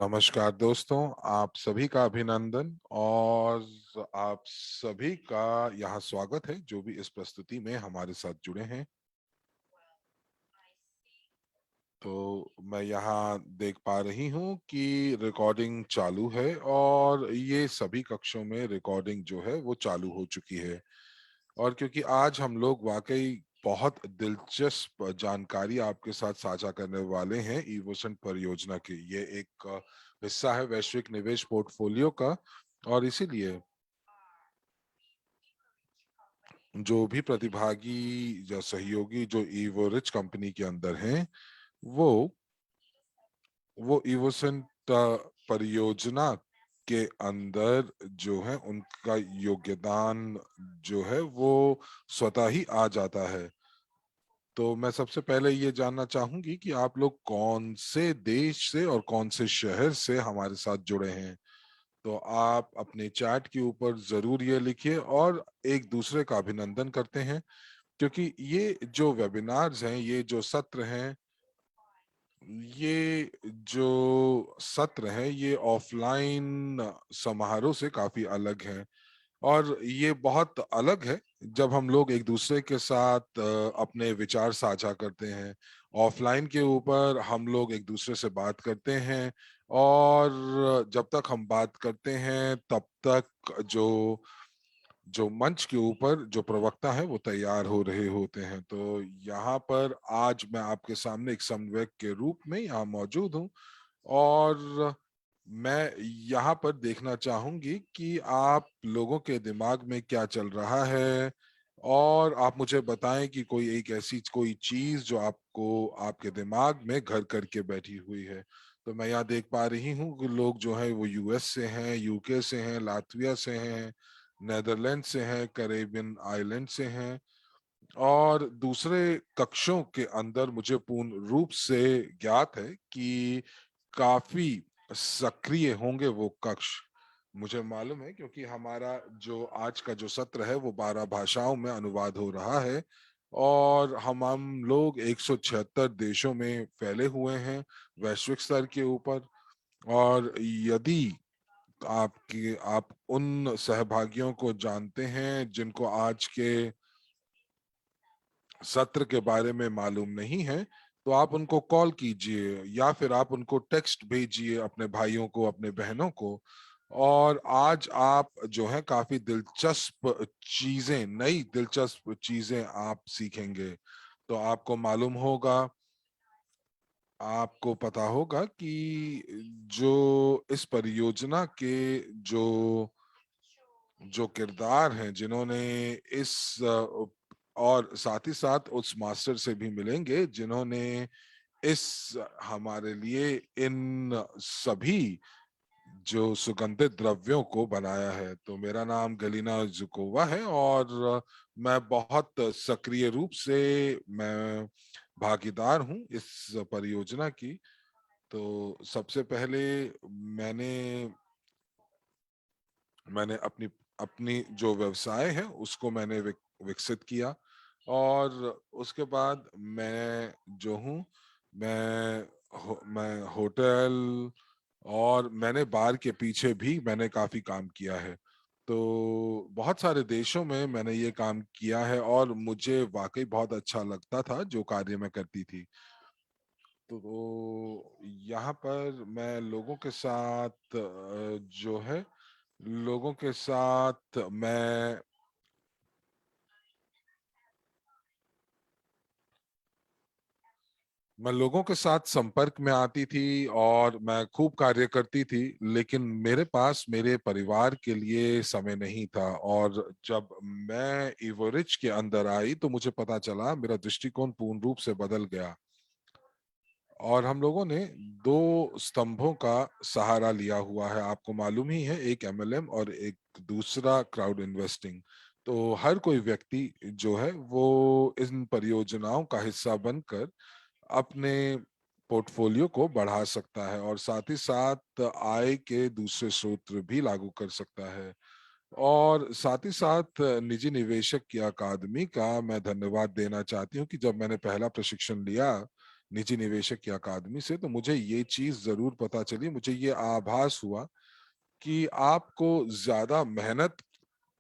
नमस्कार दोस्तों, आप सभी का अभिनंदन और आप सभी का यहाँ स्वागत है जो भी इस प्रस्तुति में हमारे साथ जुड़े हैं। तो मैं यहाँ देख पा रही हूँ कि रिकॉर्डिंग चालू है और ये सभी कक्षों में रिकॉर्डिंग जो है वो चालू हो चुकी है। और क्योंकि आज हम लोग वाकई बहुत दिलचस्प जानकारी आपके साथ साझा करने वाले हैं ईवोसन परियोजना की। ये एक हिस्सा है वैश्विक निवेश पोर्टफोलियो का और इसीलिए जो भी प्रतिभागी या सहयोगी जो ईवोरिच कंपनी के अंदर हैं वो वो इवोसेंट परियोजना के अंदर जो है उनका योगदान जो है वो स्वतः ही आ जाता है। तो मैं सबसे पहले ये जानना चाहूंगी कि आप लोग कौन से देश से और कौन से शहर से हमारे साथ जुड़े हैं। तो आप अपने चैट के ऊपर जरूर ये लिखिए और एक दूसरे का अभिनंदन करते हैं, क्योंकि ये जो वेबिनार्स हैं, ये जो सत्र हैं, ये जो सत्र है ये ऑफलाइन समारोह से काफी अलग है। और ये बहुत अलग है जब हम लोग एक दूसरे के साथ अपने विचार साझा करते हैं। ऑफलाइन के ऊपर हम लोग एक दूसरे से बात करते हैं और जब तक हम बात करते हैं तब तक जो जो मंच के ऊपर जो प्रवक्ता है वो तैयार हो रहे होते हैं। तो यहाँ पर आज मैं आपके सामने एक समन्वयक के रूप में यहाँ मौजूद हूँ और मैं यहाँ पर देखना चाहूंगी कि आप लोगों के दिमाग में क्या चल रहा है और आप मुझे बताएं कि कोई एक ऐसी कोई चीज जो आपको आपके दिमाग में घर करके बैठी हुई है। तो मैं यहाँ देख पा रही हूँ कि लोग जो है वो यूएस से हैं, यूके से हैं, लातविया से हैं, नेदरलैंड से हैं, कैरेबियन आइलैंड से हैं। और दूसरे कक्षों के अंदर मुझे पूर्ण रूप से ज्ञात है कि काफी सक्रिय होंगे वो कक्ष। मुझे मालूम है क्योंकि हमारा जो आज का जो सत्र है वो 12 भाषाओं में अनुवाद हो रहा है और हम लोग 176 देशों में फैले हुए हैं वैश्विक स्तर के ऊपर। और यदि आप उन सहभागियों को जानते हैं जिनको आज के सत्र के बारे में मालूम नहीं है, तो आप उनको कॉल कीजिए या फिर आप उनको टेक्स्ट भेजिए, अपने भाइयों को, अपने बहनों को। और आज आप जो है काफी दिलचस्प चीजें, नई दिलचस्प चीजें आप सीखेंगे। तो आपको पता होगा कि जो इस परियोजना के जो जो किरदार हैं जिन्होंने इस और साथ ही साथ उस मास्टर से भी मिलेंगे जिन्होंने इस हमारे लिए इन सभी जो सुगंधित द्रव्यों को बनाया है। तो मेरा नाम गलीना जुकोवा है और मैं बहुत सक्रिय रूप से मैं भागीदार हूं इस परियोजना की। तो सबसे पहले मैंने मैंने अपनी अपनी जो व्यवसाय है उसको मैंने विकसित किया और उसके बाद मैं जो हूँ मैं होटल और मैंने बार के पीछे भी मैंने काफी काम किया है। तो बहुत सारे देशों में मैंने ये काम किया है और मुझे वाकई बहुत अच्छा लगता था जो कार्य मैं करती थी। तो यहाँ पर जो है लोगों के साथ मैं लोगों के साथ संपर्क में आती थी और मैं खूब कार्य करती थी, लेकिन मेरे पास मेरे परिवार के लिए समय नहीं था। और जब मैं इवोरिच के अंदर आई तो मुझे पता चला, मेरा दृष्टिकोण पूर्ण रूप से बदल गया और हम लोगों ने दो स्तंभों का सहारा लिया हुआ है। आपको मालूम ही है, एक एमएलएम और एक दूसरा क्राउड इन्वेस्टिंग। तो हर कोई व्यक्ति जो है वो इन परियोजनाओं का हिस्सा बनकर अपने पोर्टफोलियो को बढ़ा सकता है और साथ ही साथ आय के दूसरे स्रोत भी लागू कर सकता है। और साथ ही साथ निजी निवेशक की अकादमी का मैं धन्यवाद देना चाहती हूँ कि जब मैंने पहला प्रशिक्षण लिया निजी निवेशक की अकादमी से, तो मुझे ये चीज जरूर पता चली, मुझे ये आभास हुआ कि आपको ज्यादा मेहनत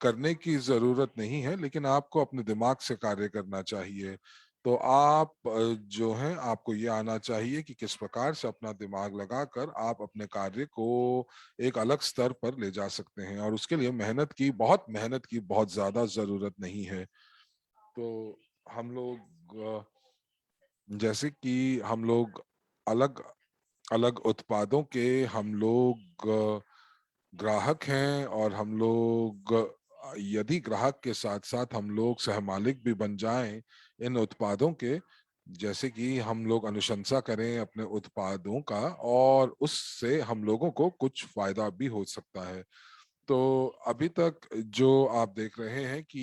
करने की जरूरत नहीं है, लेकिन आपको अपने दिमाग से कार्य करना चाहिए। तो आप जो है, आपको ये आना चाहिए कि किस प्रकार से अपना दिमाग लगाकर आप अपने कार्य को एक अलग स्तर पर ले जा सकते हैं, और उसके लिए मेहनत की बहुत ज्यादा जरूरत नहीं है। तो हम लोग जैसे कि हम लोग अलग अलग उत्पादों के हम लोग ग्राहक हैं, और हम लोग यदि ग्राहक के साथ साथ हम लोग सहमालिक भी बन जाएं इन उत्पादों के, जैसे कि हम लोग अनुशंसा करें अपने उत्पादों का, और उससे हम लोगों को कुछ फायदा भी हो सकता है। तो अभी तक जो आप देख रहे हैं कि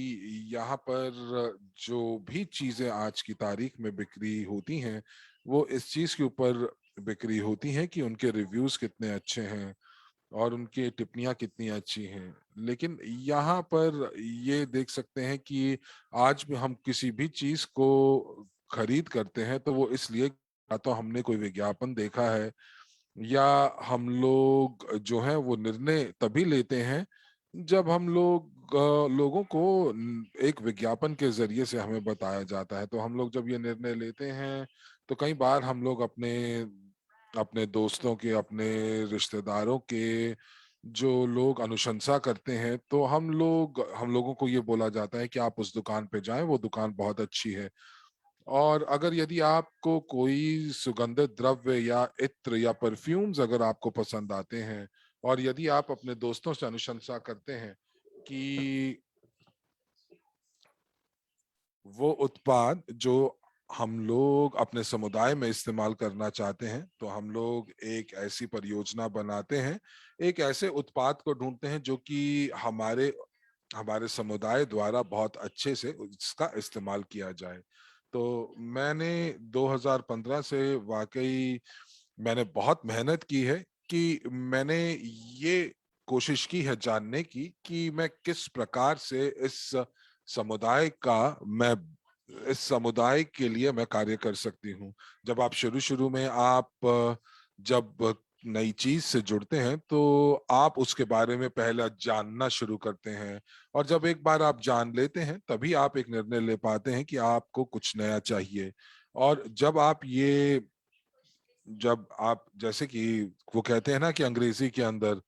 यहाँ पर जो भी चीजें आज की तारीख में बिक्री होती हैं, वो इस चीज के ऊपर बिक्री होती हैं कि उनके रिव्यूज कितने अच्छे हैं और उनकी टिप्पणियां कितनी अच्छी हैं। लेकिन यहाँ पर ये देख सकते हैं कि आज भी हम किसी भी चीज को खरीद करते हैं तो वो इसलिए, या तो हमने कोई विज्ञापन देखा है, या हम लोग जो है वो निर्णय तभी लेते हैं जब हम लोग लोगों को एक विज्ञापन के जरिए से हमें बताया जाता है। तो हम लोग जब ये निर्णय लेते हैं, तो कई बार हम लोग अपने अपने दोस्तों के, अपने रिश्तेदारों के, जो लोग अनुशंसा करते हैं, तो हम लोगों को ये बोला जाता है कि आप उस दुकान पे जाएं, वो दुकान बहुत अच्छी है। और अगर यदि आपको कोई सुगंधित द्रव्य या इत्र या परफ्यूम्स अगर आपको पसंद आते हैं, और यदि आप अपने दोस्तों से अनुशंसा करते हैं कि वो उत्पाद जो हम लोग अपने समुदाय में इस्तेमाल करना चाहते हैं, तो हम लोग एक ऐसी परियोजना बनाते हैं, एक ऐसे उत्पाद को ढूंढते हैं जो कि हमारे हमारे समुदाय द्वारा बहुत अच्छे से इसका इस्तेमाल किया जाए। तो मैंने 2015 से वाकई मैंने बहुत मेहनत की है कि मैंने ये कोशिश की है जानने की कि मैं किस प्रकार से मैं इस समुदाय के लिए मैं कार्य कर सकती हूँ। जब आप शुरू शुरू में जब नई चीज से जुड़ते हैं, तो आप उसके बारे में पहले जानना शुरू करते हैं, और जब एक बार आप जान लेते हैं, तभी आप एक निर्णय ले पाते हैं कि आपको कुछ नया चाहिए। और जब आप जैसे कि वो कहते हैं ना कि अंग्रेजी के अंदर,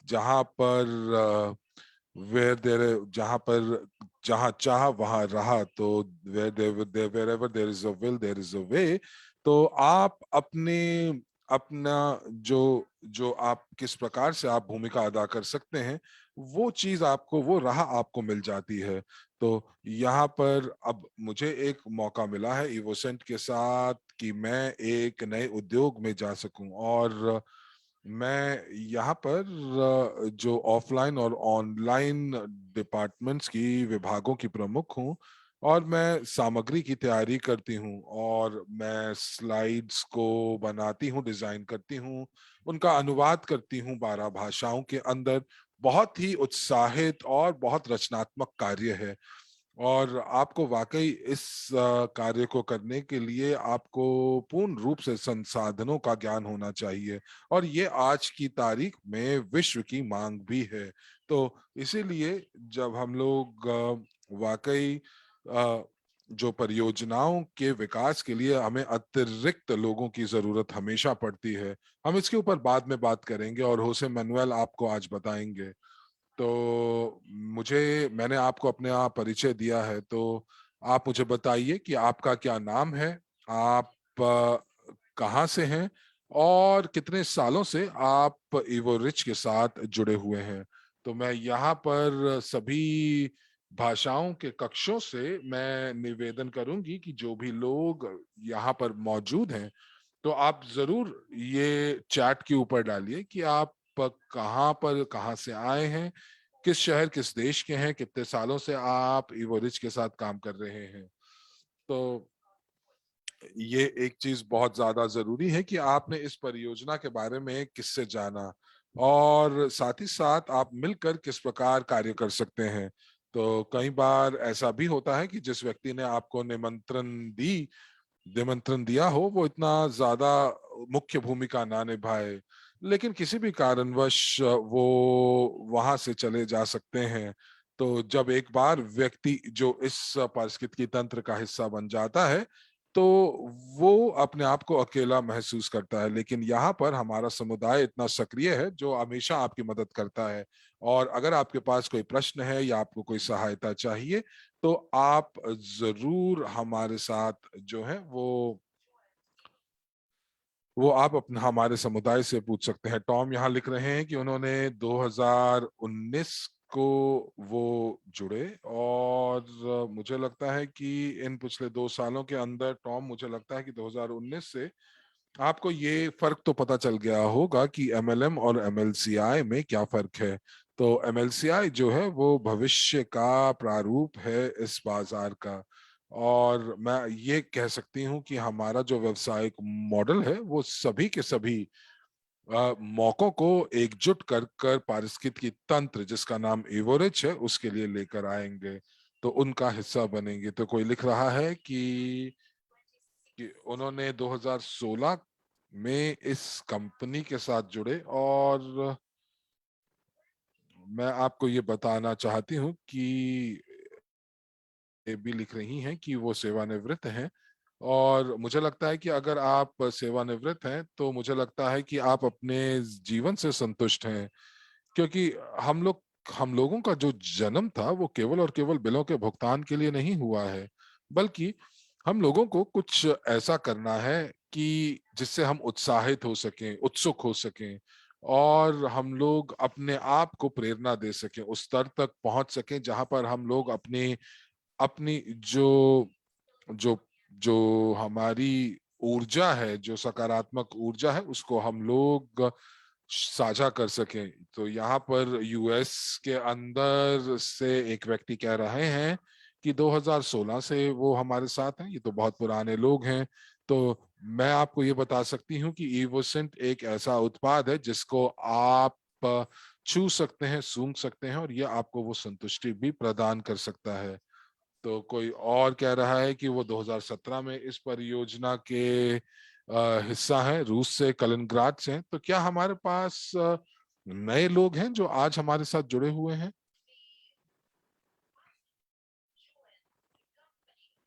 जहां पर वेर देर जहां पर जहां चाह वहां रहा, तो wherever there is a will there is a way. तो आप अपना जो जो आप किस प्रकार से आप भूमिका अदा कर सकते हैं, वो चीज आपको, वो राह आपको मिल जाती है। तो यहाँ पर अब मुझे एक मौका मिला है इवोसेंट के साथ कि मैं एक नए उद्योग में जा सकूं, और मैं यहाँ पर जो ऑफलाइन और ऑनलाइन डिपार्टमेंट्स की विभागों की प्रमुख हूँ, और मैं सामग्री की तैयारी करती हूँ, और मैं स्लाइड्स को बनाती हूँ, डिजाइन करती हूँ, उनका अनुवाद करती हूँ 12 भाषाओं के अंदर। बहुत ही उत्साहित और बहुत रचनात्मक कार्य है, और आपको वाकई इस कार्य को करने के लिए आपको पूर्ण रूप से संसाधनों का ज्ञान होना चाहिए, और ये आज की तारीख में विश्व की मांग भी है। तो इसीलिए जब हम लोग वाकई जो परियोजनाओं के विकास के लिए हमें अतिरिक्त लोगों की जरूरत हमेशा पड़ती है, हम इसके ऊपर बाद में बात करेंगे, और होसे मैनुएल आपको आज बताएंगे। तो मैंने आपको अपने आप परिचय दिया है, तो आप मुझे बताइए कि आपका क्या नाम है, आप कहाँ से हैं, और कितने सालों से आप इवो रिच के साथ जुड़े हुए हैं। तो मैं यहाँ पर सभी भाषाओं के कक्षों से मैं निवेदन करूंगी कि जो भी लोग यहाँ पर मौजूद हैं, तो आप जरूर ये चैट के ऊपर डालिए कि आप कहाँ से आए हैं, किस शहर, किस देश के हैं, कितने सालों से आप इवोरिच के साथ काम कर रहे हैं। तो ये एक चीज बहुत ज्यादा जरूरी है कि आपने इस परियोजना के बारे में किससे जाना, और साथ ही साथ आप मिलकर किस प्रकार कार्य कर सकते हैं। तो कई बार ऐसा भी होता है कि जिस व्यक्ति ने आपको निमंत्रण दी निमंत्रण दिया हो वो इतना ज्यादा मुख्य भूमिका ना निभाए, लेकिन किसी भी कारणवश वो वहां से चले जा सकते हैं। तो जब एक बार व्यक्ति जो इस पारिस्थितिकी तंत्र का हिस्सा बन जाता है तो वो अपने आप को अकेला महसूस करता है। लेकिन यहाँ पर हमारा समुदाय इतना सक्रिय है जो हमेशा आपकी मदद करता है। और अगर आपके पास कोई प्रश्न है या आपको कोई सहायता चाहिए तो आप जरूर हमारे साथ जो है वो आप अपने हमारे समुदाय से पूछ सकते हैं। टॉम यहाँ लिख रहे हैं कि उन्होंने 2019 को वो जुड़े, और मुझे लगता है कि इन पिछले 2 सालों के अंदर टॉम, मुझे लगता है कि 2019 से आपको ये फर्क तो पता चल गया होगा कि एमएलएम और एमएलसीआई में क्या फर्क है। तो एमएलसीआई जो है वो भविष्य का प्रारूप है इस बाजार का, और मैं ये कह सकती हूँ कि हमारा जो व्यवसायिक मॉडल है वो सभी के सभी मौकों को एकजुट कर कर पारिस्थितिकी तंत्र जिसका नाम एवोरिच है उसके लिए लेकर आएंगे, तो उनका हिस्सा बनेंगे। तो कोई लिख रहा है कि उन्होंने 2016 में इस कंपनी के साथ जुड़े, और मैं आपको ये बताना चाहती हूँ कि ये भी लिख रही हैं कि वो सेवानिवृत्त हैं। और मुझे लगता है कि अगर आप सेवानिवृत्त हैं तो मुझे लगता है कि आप अपने जीवन से संतुष्ट हैं, क्योंकि हम लोगों का जो जन्म था वो केवल और केवल बिलों के भुगतान के लिए नहीं हुआ है, बल्कि हम लोगों को कुछ ऐसा करना है कि जिससे हम उत्साहित हो सकें, उत्सुक हो सकें, और हम लोग अपने आप को प्रेरणा दे सकें, उस स्तर तक पहुंच सकें जहां पर हम लोग अपनी अपनी जो जो जो हमारी ऊर्जा है, जो सकारात्मक ऊर्जा है, उसको हम लोग साझा कर सकें। तो यहाँ पर यूएस के अंदर से एक व्यक्ति कह रहे हैं कि 2016 से वो हमारे साथ हैं। ये तो बहुत पुराने लोग हैं। तो मैं आपको ये बता सकती हूँ कि ईवोसेंट एक ऐसा उत्पाद है जिसको आप छू सकते हैं, सूंघ सकते हैं, और ये आपको वो संतुष्टि भी प्रदान कर सकता है। तो कोई और कह रहा है कि वो 2017 में इस परियोजना के हिस्सा हैं, रूस से, कलिनिंग्राड से हैं। तो क्या हमारे पास नए लोग हैं जो आज हमारे साथ जुड़े हुए हैं?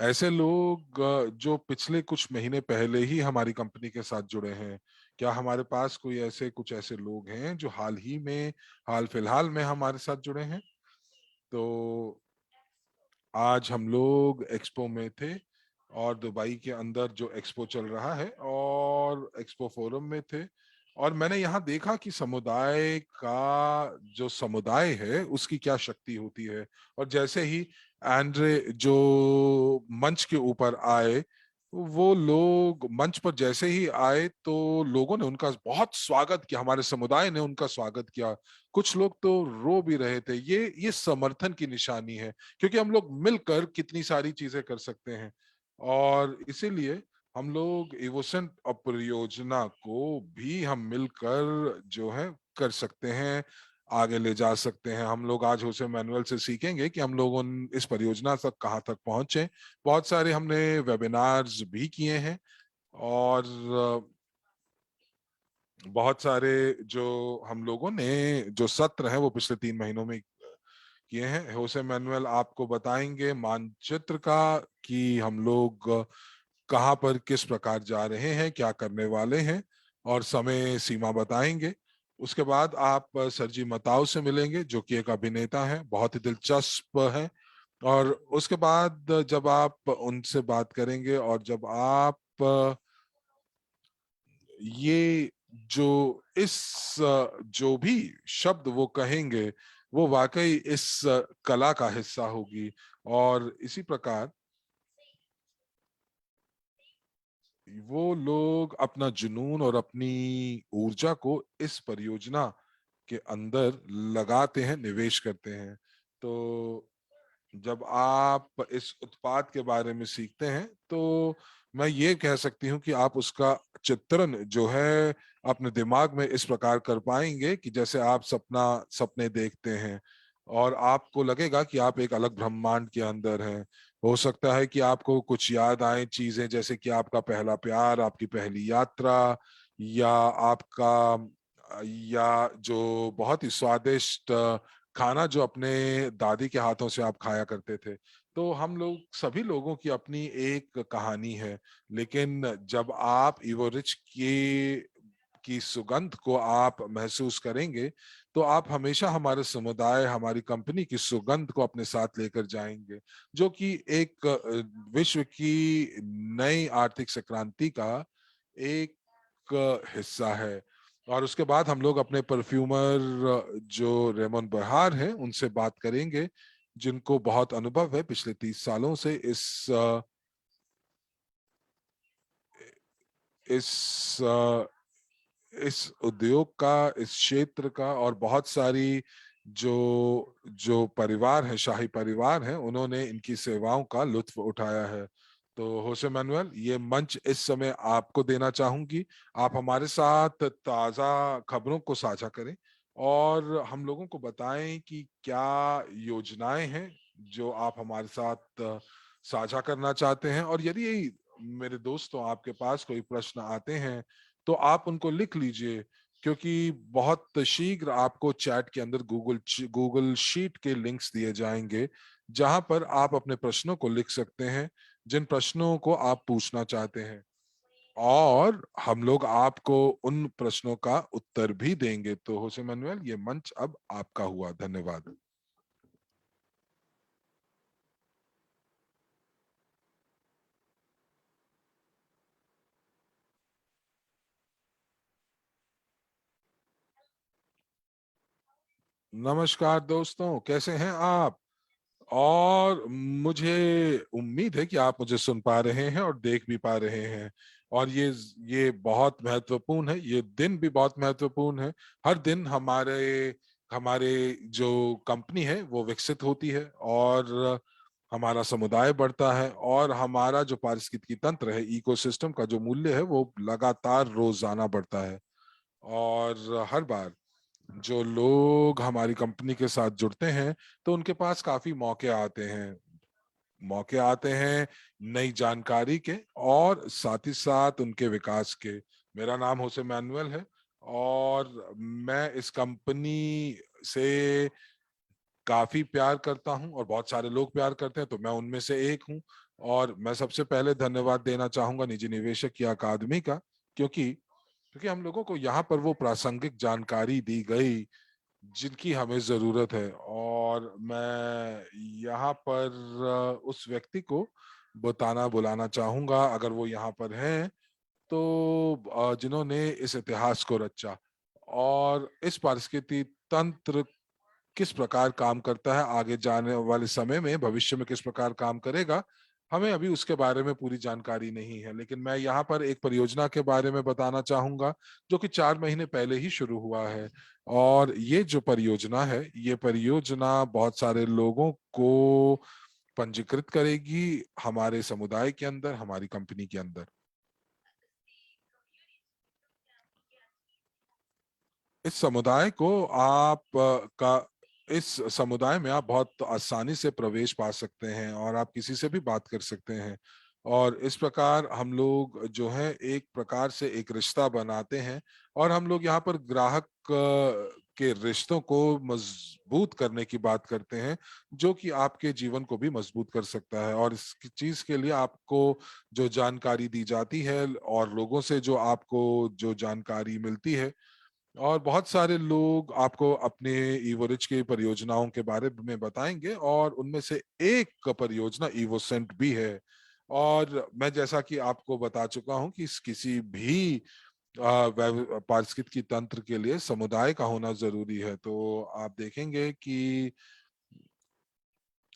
ऐसे लोग जो पिछले कुछ महीने पहले ही हमारी कंपनी के साथ जुड़े हैं, क्या हमारे पास कोई ऐसे कुछ ऐसे लोग हैं जो हाल फिलहाल में हमारे साथ जुड़े हैं? तो आज हम लोग एक्सपो में थे, और दुबई के अंदर जो एक्सपो चल रहा है और एक्सपो फोरम में थे, और मैंने यहाँ देखा कि समुदाय है उसकी क्या शक्ति होती है। और जैसे ही एंड्रे जो मंच के ऊपर आए, वो लोग मंच पर जैसे ही आए तो लोगों ने उनका बहुत स्वागत किया, हमारे समुदाय ने उनका स्वागत किया। कुछ लोग तो रो भी रहे थे। ये समर्थन की निशानी है, क्योंकि हम लोग मिलकर कितनी सारी चीजें कर सकते हैं। और इसीलिए हम लोग इवोसेंट परियोजना को भी हम मिलकर जो है कर सकते हैं, आगे ले जा सकते हैं। हम लोग आज होसे मैनुअल से सीखेंगे कि हम लोग इस परियोजना तक कहाँ तक पहुंचे। बहुत सारे हमने वेबिनार्स भी किए हैं, और बहुत सारे जो हम लोगों ने जो सत्र हैं वो पिछले 3 महीनों में किए हैं। होसे मैनुअल आपको बताएंगे मानचित्र का कि हम लोग कहाँ पर किस प्रकार जा रहे हैं, क्या करने वाले हैं, और समय सीमा बताएंगे। उसके बाद आप सरजी मताओ से मिलेंगे जो कि एक अभिनेता है, बहुत ही दिलचस्प है। और उसके बाद जब आप उनसे बात करेंगे और जब आप ये जो जो भी शब्द वो कहेंगे वो वाकई इस कला का हिस्सा होगी। और इसी प्रकार वो लोग अपना जुनून और अपनी ऊर्जा को इस परियोजना के अंदर लगाते हैं, निवेश करते हैं। तो जब आप इस उत्पाद के बारे में सीखते हैं तो मैं ये कह सकती हूँ कि आप उसका चित्रण जो है अपने दिमाग में इस प्रकार कर पाएंगे कि जैसे आप सपने देखते हैं। और आपको लगेगा कि आप एक अलग ब्रह्मांड के अंदर हैं। हो सकता है कि आपको कुछ याद आए चीजें, जैसे कि आपका पहला प्यार, आपकी पहली यात्रा, या आपका या जो बहुत ही स्वादिष्ट खाना जो अपने दादी के हाथों से आप खाया करते थे। तो हम लोग सभी लोगों की अपनी एक कहानी है, लेकिन जब आप इवोरिच की सुगंध को आप महसूस करेंगे, तो आप हमेशा हमारे समुदाय, हमारी कंपनी की सुगंध को अपने साथ लेकर जाएंगे, जो कि एक विश्व की नई आर्थिक संक्रांति का एक हिस्सा है। और उसके बाद हम लोग अपने परफ्यूमर जो रेमन बहार हैं उनसे बात करेंगे, जिनको बहुत अनुभव है पिछले 30 सालों से इस इस उद्योग का, इस क्षेत्र का, और बहुत सारी जो जो परिवार है, शाही परिवार है, उन्होंने इनकी सेवाओं का लुत्फ उठाया है। तो होसे मैनुअल, ये मंच इस समय आपको देना चाहूंगी। आप हमारे साथ ताजा खबरों को साझा करें और हम लोगों को बताएं कि क्या योजनाएं हैं जो आप हमारे साथ साझा करना चाहते हैं। और यदि मेरे दोस्तों आपके पास कोई प्रश्न आते हैं तो आप उनको लिख लीजिए, क्योंकि बहुत शीघ्र आपको चैट के अंदर गूगल शीट के लिंक्स दिए जाएंगे, जहां पर आप अपने प्रश्नों को लिख सकते हैं, जिन प्रश्नों को आप पूछना चाहते हैं, और हम लोग आपको उन प्रश्नों का उत्तर भी देंगे। तो होसे मैनुअल, ये मंच अब आपका हुआ। धन्यवाद। नमस्कार दोस्तों, कैसे हैं आप? और मुझे उम्मीद है कि आप मुझे सुन पा रहे हैं और देख भी पा रहे हैं। और ये बहुत महत्वपूर्ण है, ये दिन भी बहुत महत्वपूर्ण है। हर दिन हमारे हमारे जो कंपनी है वो विकसित होती है, और हमारा समुदाय बढ़ता है, और हमारा जो पारिस्थितिकी तंत्र है, इकोसिस्टम का जो मूल्य है, वो लगातार रोजाना बढ़ता है। और हर बार जो लोग हमारी कंपनी के साथ जुड़ते हैं, तो उनके पास काफी मौके आते हैं नई जानकारी के, और साथ ही साथ उनके विकास के। मेरा नाम होसे मैनुअल है, और मैं इस कंपनी से काफी प्यार करता हूं, और बहुत सारे लोग प्यार करते हैं, तो मैं उनमें से एक हूं। और मैं सबसे पहले धन्यवाद देना चाहूंगा निजी निवेशक की अकादमी का, क्योंकि हम लोगों को यहाँ पर वो प्रासंगिक जानकारी दी गई जिनकी हमें जरूरत है। और मैं यहाँ पर उस व्यक्ति को बताना बुलाना चाहूंगा, अगर वो यहाँ पर हैं, तो जिन्होंने इस इतिहास को रचा, और इस पारिस्थितिकी तंत्र किस प्रकार काम करता है, आगे जाने वाले समय में, भविष्य में किस प्रकार काम करेगा, हमें अभी उसके बारे में पूरी जानकारी नहीं है। लेकिन मैं यहाँ पर एक परियोजना के बारे में बताना चाहूंगा, जो कि 4 महीने पहले ही शुरू हुआ है। और ये जो परियोजना है, ये परियोजना बहुत सारे लोगों को पंजीकृत करेगी हमारे समुदाय के अंदर, हमारी कंपनी के अंदर। इस समुदाय को आप का इस समुदाय में आप बहुत आसानी से प्रवेश पा सकते हैं, और आप किसी से भी बात कर सकते हैं। और इस प्रकार हम लोग जो है एक प्रकार से एक रिश्ता बनाते हैं, और हम लोग यहाँ पर ग्राहक के रिश्तों को मजबूत करने की बात करते हैं, जो कि आपके जीवन को भी मजबूत कर सकता है। और इस चीज के लिए आपको जो जानकारी दी जाती है, और लोगों से जो आपको जो जानकारी मिलती है, और बहुत सारे लोग आपको अपने इवोरिच की परियोजनाओं के बारे में बताएंगे, और उनमें से एक परियोजना इवोसेंट भी है। और मैं जैसा कि आपको बता चुका हूं कि किसी भी पारिस्थितिकी तंत्र के लिए समुदाय का होना जरूरी है। तो आप देखेंगे कि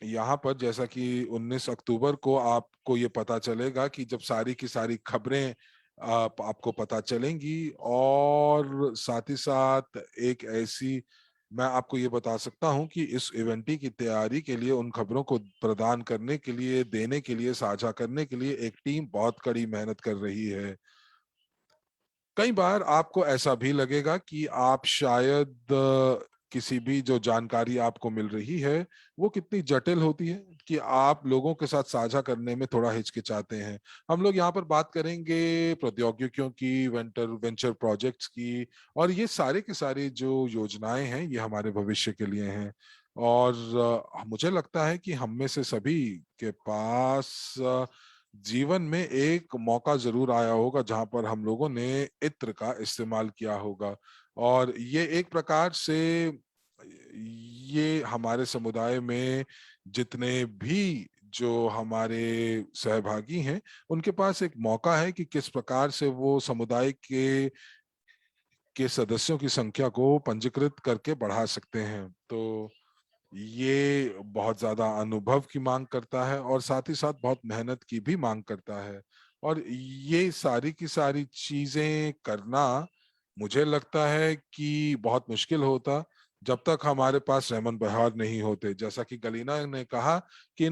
यहाँ पर, जैसा कि 19 अक्टूबर को आपको ये पता चलेगा कि जब सारी की सारी खबरें आपको पता चलेंगी, और साथ ही साथ एक ऐसी, मैं आपको ये बता सकता हूँ कि इस इवेंटी की तैयारी के लिए, उन खबरों को प्रदान करने के लिए, देने के लिए, साझा करने के लिए एक टीम बहुत कड़ी मेहनत कर रही है। कई बार आपको ऐसा भी लगेगा कि आप शायद किसी भी जो जानकारी आपको मिल रही है वो कितनी जटिल होती है कि आप लोगों के साथ साझा करने में थोड़ा हिचकिचाते हैं। हम लोग यहाँ पर बात करेंगे प्रौद्योगिकियों की, वेंचर प्रोजेक्ट्स की, और ये सारे की सारी जो योजनाएं हैं ये हमारे भविष्य के लिए हैं। और मुझे लगता है कि हम में से सभी के पास जीवन में एक मौका जरूर आया होगा जहां पर हम लोगों ने इत्र का इस्तेमाल किया होगा। और ये एक प्रकार से ये हमारे समुदाय में जितने भी जो हमारे सहभागी हैं उनके पास एक मौका है कि किस प्रकार से वो समुदाय के सदस्यों की संख्या को पंजीकृत करके बढ़ा सकते हैं। तो ये बहुत ज्यादा अनुभव की मांग करता है और साथ ही साथ बहुत मेहनत की भी मांग करता है। और ये सारी की सारी चीजें करना मुझे लगता है कि बहुत मुश्किल होता जब तक हमारे पास रेमन बेहार नहीं होते। जैसा कि गलीना ने कहा कि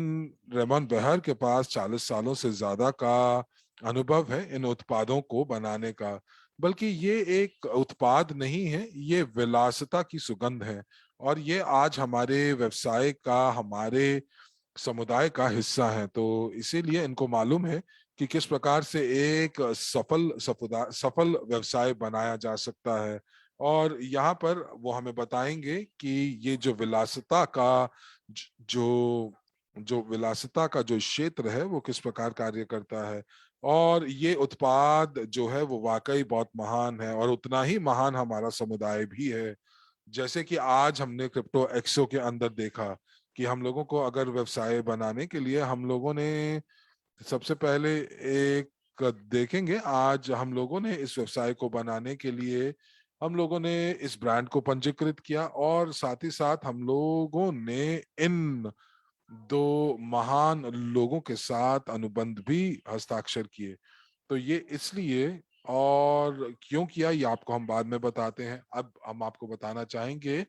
रेमन बेहार के पास 40 सालों से ज्यादा का अनुभव है इन उत्पादों को बनाने का। बल्कि ये एक उत्पाद नहीं है, ये विलासिता की सुगंध है। और ये आज हमारे व्यवसाय का, हमारे समुदाय का हिस्सा है। तो इसीलिए इनको मालूम है कि किस प्रकार से एक सफल व्यवसाय बनाया जा सकता है। और यहाँ पर वो हमें बताएंगे कि ये जो विलासिता का जो जो विलासिता का जो क्षेत्र है वो किस प्रकार कार्य करता है। और ये उत्पाद जो है वो वाकई बहुत महान है, और उतना ही महान हमारा समुदाय भी है। जैसे कि आज हमने क्रिप्टो एक्सो के अंदर देखा कि हम लोगों को अगर व्यवसाय बनाने के लिए हम लोगों ने सबसे पहले एक देखेंगे, आज हम लोगों ने इस व्यवसाय को बनाने के लिए हम लोगों ने इस ब्रांड को पंजीकृत किया, और साथ ही साथ हम लोगों ने इन दो महान लोगों के साथ अनुबंध भी हस्ताक्षर किए। तो ये इसलिए और क्यों किया ये आपको हम बाद में बताते हैं। अब हम आपको बताना चाहेंगे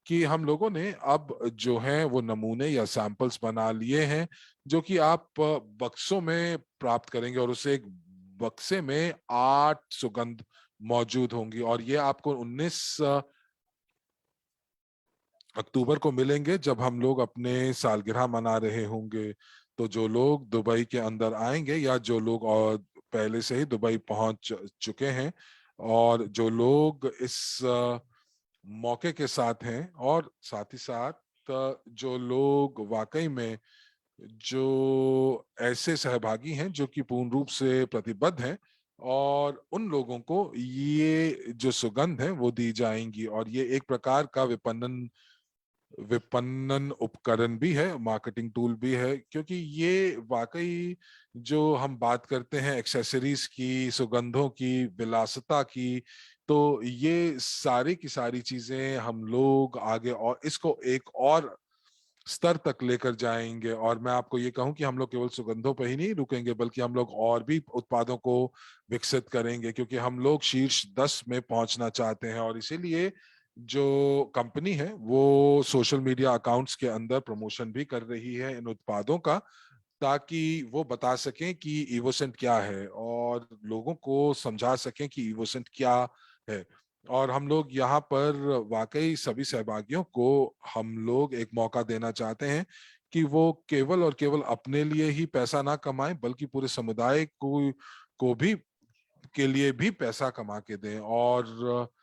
कि हम लोगों ने अब जो है वो नमूने या सैंपल्स बना लिए हैं जो कि आप बक्सों में प्राप्त करेंगे, और उसे एक बक्से में 8 सुगंध मौजूद होंगी। और ये आपको 19 अक्टूबर को मिलेंगे जब हम लोग अपने सालगिरह मना रहे होंगे। तो जो लोग दुबई के अंदर आएंगे या जो लोग और पहले से ही दुबई पहुंच चुके हैं, और जो लोग इस मौके के साथ हैं, और साथ ही साथ जो लोग वाकई में जो ऐसे सहभागी हैं जो कि पूर्ण रूप से प्रतिबद्ध हैं, और उन लोगों को ये जो सुगंध है वो दी जाएंगी। और ये एक प्रकार का विपणन उपकरण भी है, मार्केटिंग टूल भी है, क्योंकि ये वाकई जो हम बात करते हैं एक्सेसरीज की, सुगंधों की, विलासिता की, तो ये सारी की सारी चीजें हम लोग आगे और इसको एक और स्तर तक लेकर जाएंगे। और मैं आपको ये कहूं कि हम लोग केवल सुगंधों पर ही नहीं रुकेंगे, बल्कि हम लोग और भी उत्पादों को विकसित करेंगे, क्योंकि हम लोग शीर्ष 10 में पहुंचना चाहते हैं। और इसीलिए जो कंपनी है वो सोशल मीडिया अकाउंट्स के अंदर प्रमोशन भी कर रही है इन उत्पादों का, ताकि वो बता सकें कि इवोसेंट क्या है और लोगों को समझा सकें कि इवोसेंट क्या है। और हम लोग यहाँ पर वाकई सभी सहभागियों को हम लोग एक मौका देना चाहते हैं कि वो केवल और केवल अपने लिए ही पैसा ना कमाएं, बल्कि पूरे समुदाय को भी के लिए भी पैसा कमा के दें। और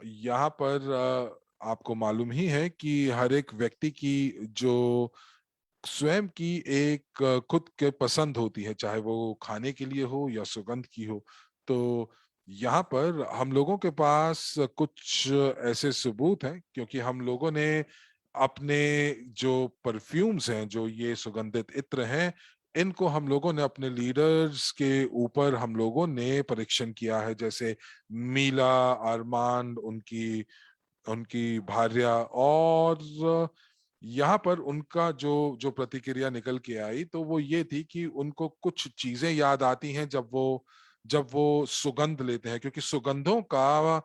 यहाँ पर आपको मालूम ही है कि हर एक व्यक्ति की जो स्वयं की एक खुद के पसंद होती है, चाहे वो खाने के लिए हो या सुगंध की हो। तो यहाँ पर हम लोगों के पास कुछ ऐसे सबूत हैं, क्योंकि हम लोगों ने अपने जो परफ्यूम्स हैं, जो ये सुगंधित इत्र हैं, इनको हम लोगों ने अपने लीडर्स के ऊपर हम लोगों ने परीक्षण किया है। जैसे मीला, अरमांड, उनकी उनकी भार्या, और यहाँ पर उनका जो जो प्रतिक्रिया निकल के आई तो वो ये थी कि उनको कुछ चीजें याद आती हैं जब वो सुगंध लेते हैं, क्योंकि सुगंधों का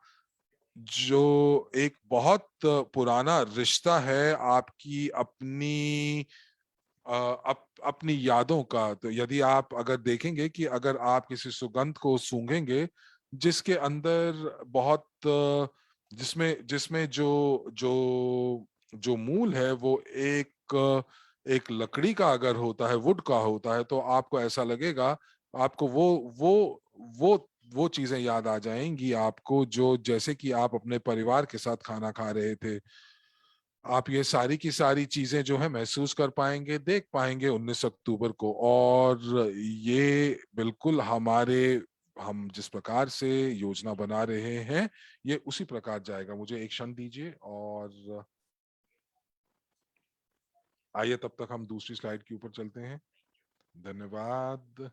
जो एक बहुत पुराना रिश्ता है आपकी अपनी अपनी यादों का। तो यदि आप अगर देखेंगे कि अगर आप किसी सुगंध को सूंघेंगे जिसके अंदर बहुत जिसमें जिसमें जो जो जो मूल है वो एक एक लकड़ी का अगर होता है, वुड का होता है, तो आपको ऐसा लगेगा, आपको वो वो चीजें याद आ जाएंगी आपको, जो जैसे कि आप अपने परिवार के साथ खाना खा रहे थे। आप ये सारी की सारी चीजें जो है महसूस कर पाएंगे, देख पाएंगे 19 अक्टूबर को। और ये बिल्कुल हमारे, हम जिस प्रकार से योजना बना रहे हैं, ये उसी प्रकार जाएगा। मुझे एक क्षण दीजिए, और आइए तब तक हम दूसरी स्लाइड के ऊपर चलते हैं। धन्यवाद।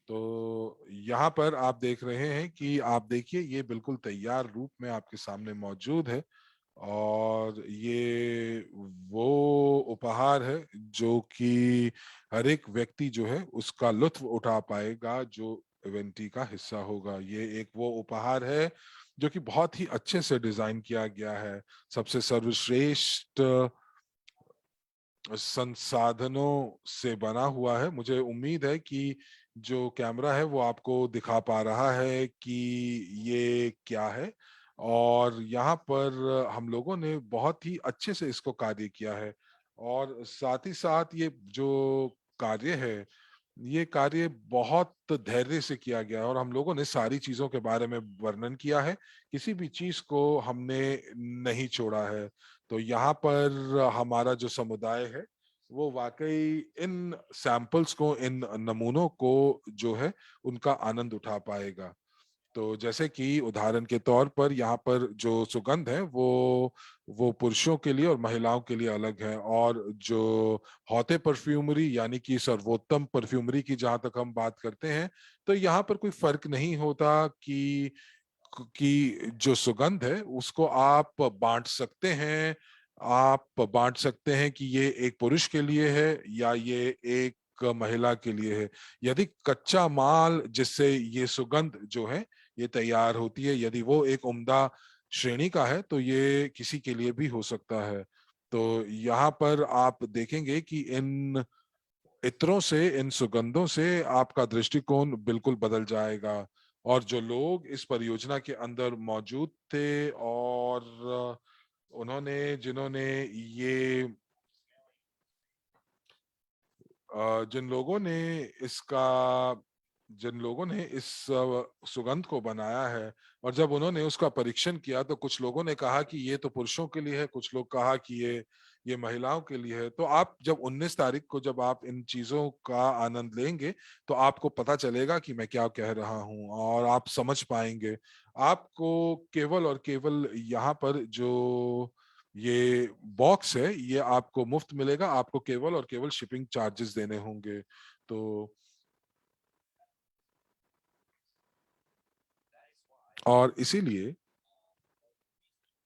तो यहाँ पर आप देख रहे हैं कि आप देखिए, ये बिल्कुल तैयार रूप में आपके सामने मौजूद है। और ये वो उपहार है जो कि हर एक व्यक्ति जो है उसका लुत्फ उठा पाएगा, जो इवेंटी का हिस्सा होगा। ये एक वो उपहार है जो कि बहुत ही अच्छे से डिजाइन किया गया है, सबसे सर्वश्रेष्ठ संसाधनों से बना हुआ है। मुझे उम्मीद है कि जो कैमरा है वो आपको दिखा पा रहा है कि ये क्या है। और यहाँ पर हम लोगों ने बहुत ही अच्छे से इसको कार्य किया है। और साथ ही साथ ये जो कार्य है, ये कार्य बहुत धैर्य से किया गया है, और हम लोगों ने सारी चीजों के बारे में वर्णन किया है, किसी भी चीज को हमने नहीं छोड़ा है। तो यहाँ पर हमारा जो समुदाय है वो वाकई इन सैंपल्स को, इन नमूनों को जो है उनका आनंद उठा पाएगा। तो जैसे कि उदाहरण के तौर पर यहाँ पर जो सुगंध है वो पुरुषों के लिए और महिलाओं के लिए अलग है। और जो हौते परफ्यूमरी यानी कि सर्वोत्तम परफ्यूमरी की जहां तक हम बात करते हैं, तो यहाँ पर कोई फर्क नहीं होता कि जो सुगंध है उसको आप बांट सकते हैं। आप बांट सकते हैं कि ये एक पुरुष के लिए है या ये एक महिला के लिए है। यदि कच्चा माल जिससे ये सुगंध जो है ये तैयार होती है, यदि वो एक उम्दा श्रेणी का है, तो ये किसी के लिए भी हो सकता है। तो यहाँ पर आप देखेंगे कि इन इत्रों से, इन सुगंधों से आपका दृष्टिकोण बिल्कुल बदल जाएगा। और जो लोग इस परियोजना के अंदर मौजूद थे, और उन्होंने जिन्होंने ये जिन लोगों ने इसका जिन लोगों ने इस सुगंध को बनाया है, और जब उन्होंने उसका परीक्षण किया, तो कुछ लोगों ने कहा कि ये तो पुरुषों के लिए है, कुछ लोग कहा कि ये महिलाओं के लिए है। तो आप जब 19 तारीख को जब आप इन चीजों का आनंद लेंगे, तो आपको पता चलेगा कि मैं क्या कह रहा हूं, और आप समझ पाएंगे। आपको केवल और केवल यहाँ पर जो ये बॉक्स है ये आपको मुफ्त मिलेगा, आपको केवल और केवल शिपिंग चार्जेस देने होंगे। तो और इसीलिए,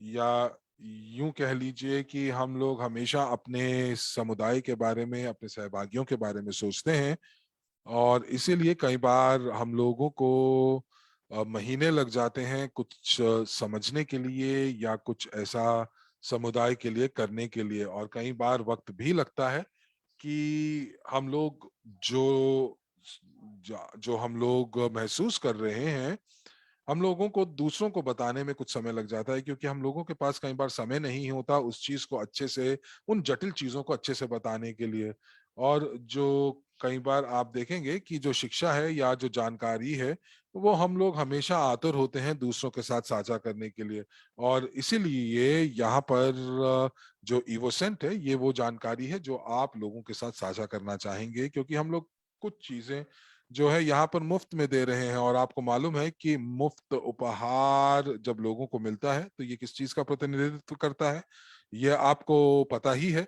या यूं कह लीजिए कि हम लोग हमेशा अपने समुदाय के बारे में, अपने सहभागियों के बारे में सोचते हैं। और इसीलिए कई बार हम लोगों को महीने लग जाते हैं कुछ समझने के लिए, या कुछ ऐसा समुदाय के लिए करने के लिए। और कई बार वक्त भी लगता है कि हम लोग जो जो हम लोग महसूस कर रहे हैं, हम लोगों को दूसरों को बताने में कुछ समय लग जाता है, क्योंकि हम लोगों के पास कई बार समय नहीं होता उस चीज को अच्छे से, उन जटिल चीजों को अच्छे से बताने के लिए। और जो कई बार आप देखेंगे कि जो शिक्षा है या जो जानकारी है, वो हम लोग हमेशा आतुर होते हैं दूसरों के साथ साझा करने के लिए। और इसीलिए यहाँ पर जो इवोसेंट है, ये वो जानकारी है जो आप लोगों के साथ साझा करना चाहेंगे, क्योंकि हम लोग कुछ चीजें जो है यहाँ पर मुफ्त में दे रहे हैं। और आपको मालूम है कि मुफ्त उपहार जब लोगों को मिलता है, तो ये किस चीज का प्रतिनिधित्व करता है, ये आपको पता ही है।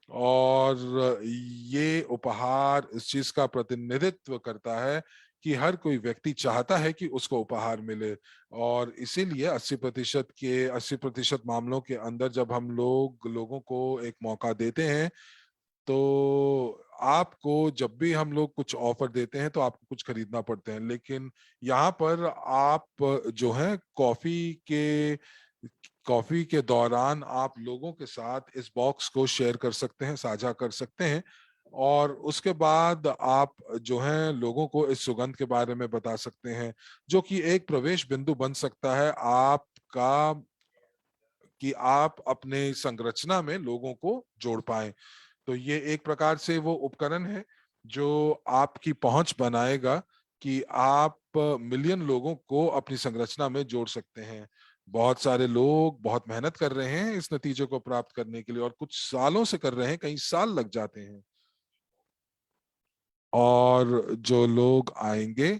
और ये उपहार इस चीज का प्रतिनिधित्व करता है कि हर कोई व्यक्ति चाहता है कि उसको उपहार मिले। और इसीलिए 80% मामलों के अंदर जब हम लोगों को एक मौका देते हैं, तो आपको जब भी हम लोग कुछ ऑफर देते हैं तो आपको कुछ खरीदना पड़ते हैं। लेकिन यहाँ पर आप जो है कॉफी के दौरान आप लोगों के साथ इस बॉक्स को शेयर कर सकते हैं, साझा कर सकते हैं। और उसके बाद आप जो है लोगों को इस सुगंध के बारे में बता सकते हैं, जो कि एक प्रवेश बिंदु बन सकता है का कि आप अपने संरचना में लोगों को जोड़ पाएं। तो ये एक प्रकार से वो उपकरण है जो आपकी पहुंच बनाएगा कि आप मिलियन लोगों को अपनी संरचना में जोड़ सकते हैं। बहुत सारे लोग बहुत मेहनत कर रहे हैं इस नतीजे को प्राप्त करने के लिए, और कुछ सालों से कर रहे हैं, कई साल लग जाते हैं। और जो लोग आएंगे,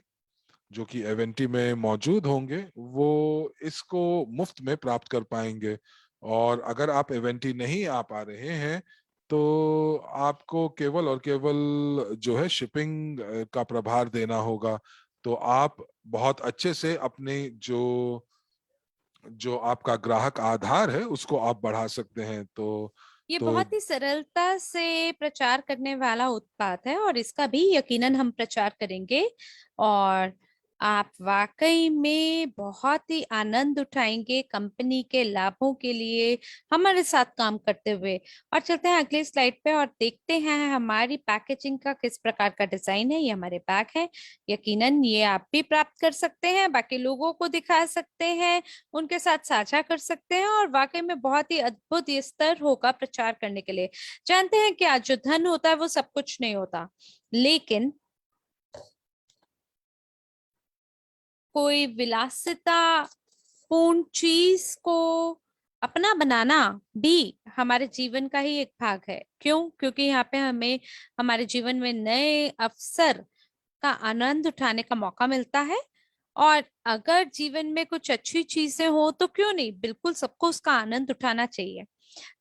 जो कि एवेंटी में मौजूद होंगे, वो इसको मुफ्त में प्राप्त कर पाएंगे। और अगर आप एवेंटी नहीं आ पा रहे हैं तो आपको केवल और केवल जो है शिपिंग का प्रभार देना होगा। तो आप बहुत अच्छे से अपने जो जो आपका ग्राहक आधार है उसको आप बढ़ा सकते हैं। ये तो बहुत ही सरलता से प्रचार करने वाला उत्पाद है और इसका भी यकीनन हम प्रचार करेंगे। और आप वाकई में बहुत ही आनंद उठाएंगे कंपनी के लाभों के लिए हमारे साथ काम करते हुए। और चलते हैं अगली स्लाइड पे और देखते हैं हमारी पैकेजिंग का किस प्रकार का डिजाइन है। ये हमारे बैग है, यकीनन ये आप भी प्राप्त कर सकते हैं, बाकी लोगों को दिखा सकते हैं, उनके साथ साझा कर सकते हैं और वाकई में बहुत ही अद्भुत ये स्तर होगा प्रचार करने के लिए। जानते हैं क्या, जो धन होता है वो सब कुछ नहीं होता, लेकिन कोई विलासिता पूर्ण चीज को अपना बनाना भी हमारे जीवन का ही एक भाग है। क्यों? क्योंकि यहाँ पे हमें हमारे जीवन में नए अवसर का आनंद उठाने का मौका मिलता है। और अगर जीवन में कुछ अच्छी चीजें हो तो क्यों नहीं, बिल्कुल सबको उसका आनंद उठाना चाहिए।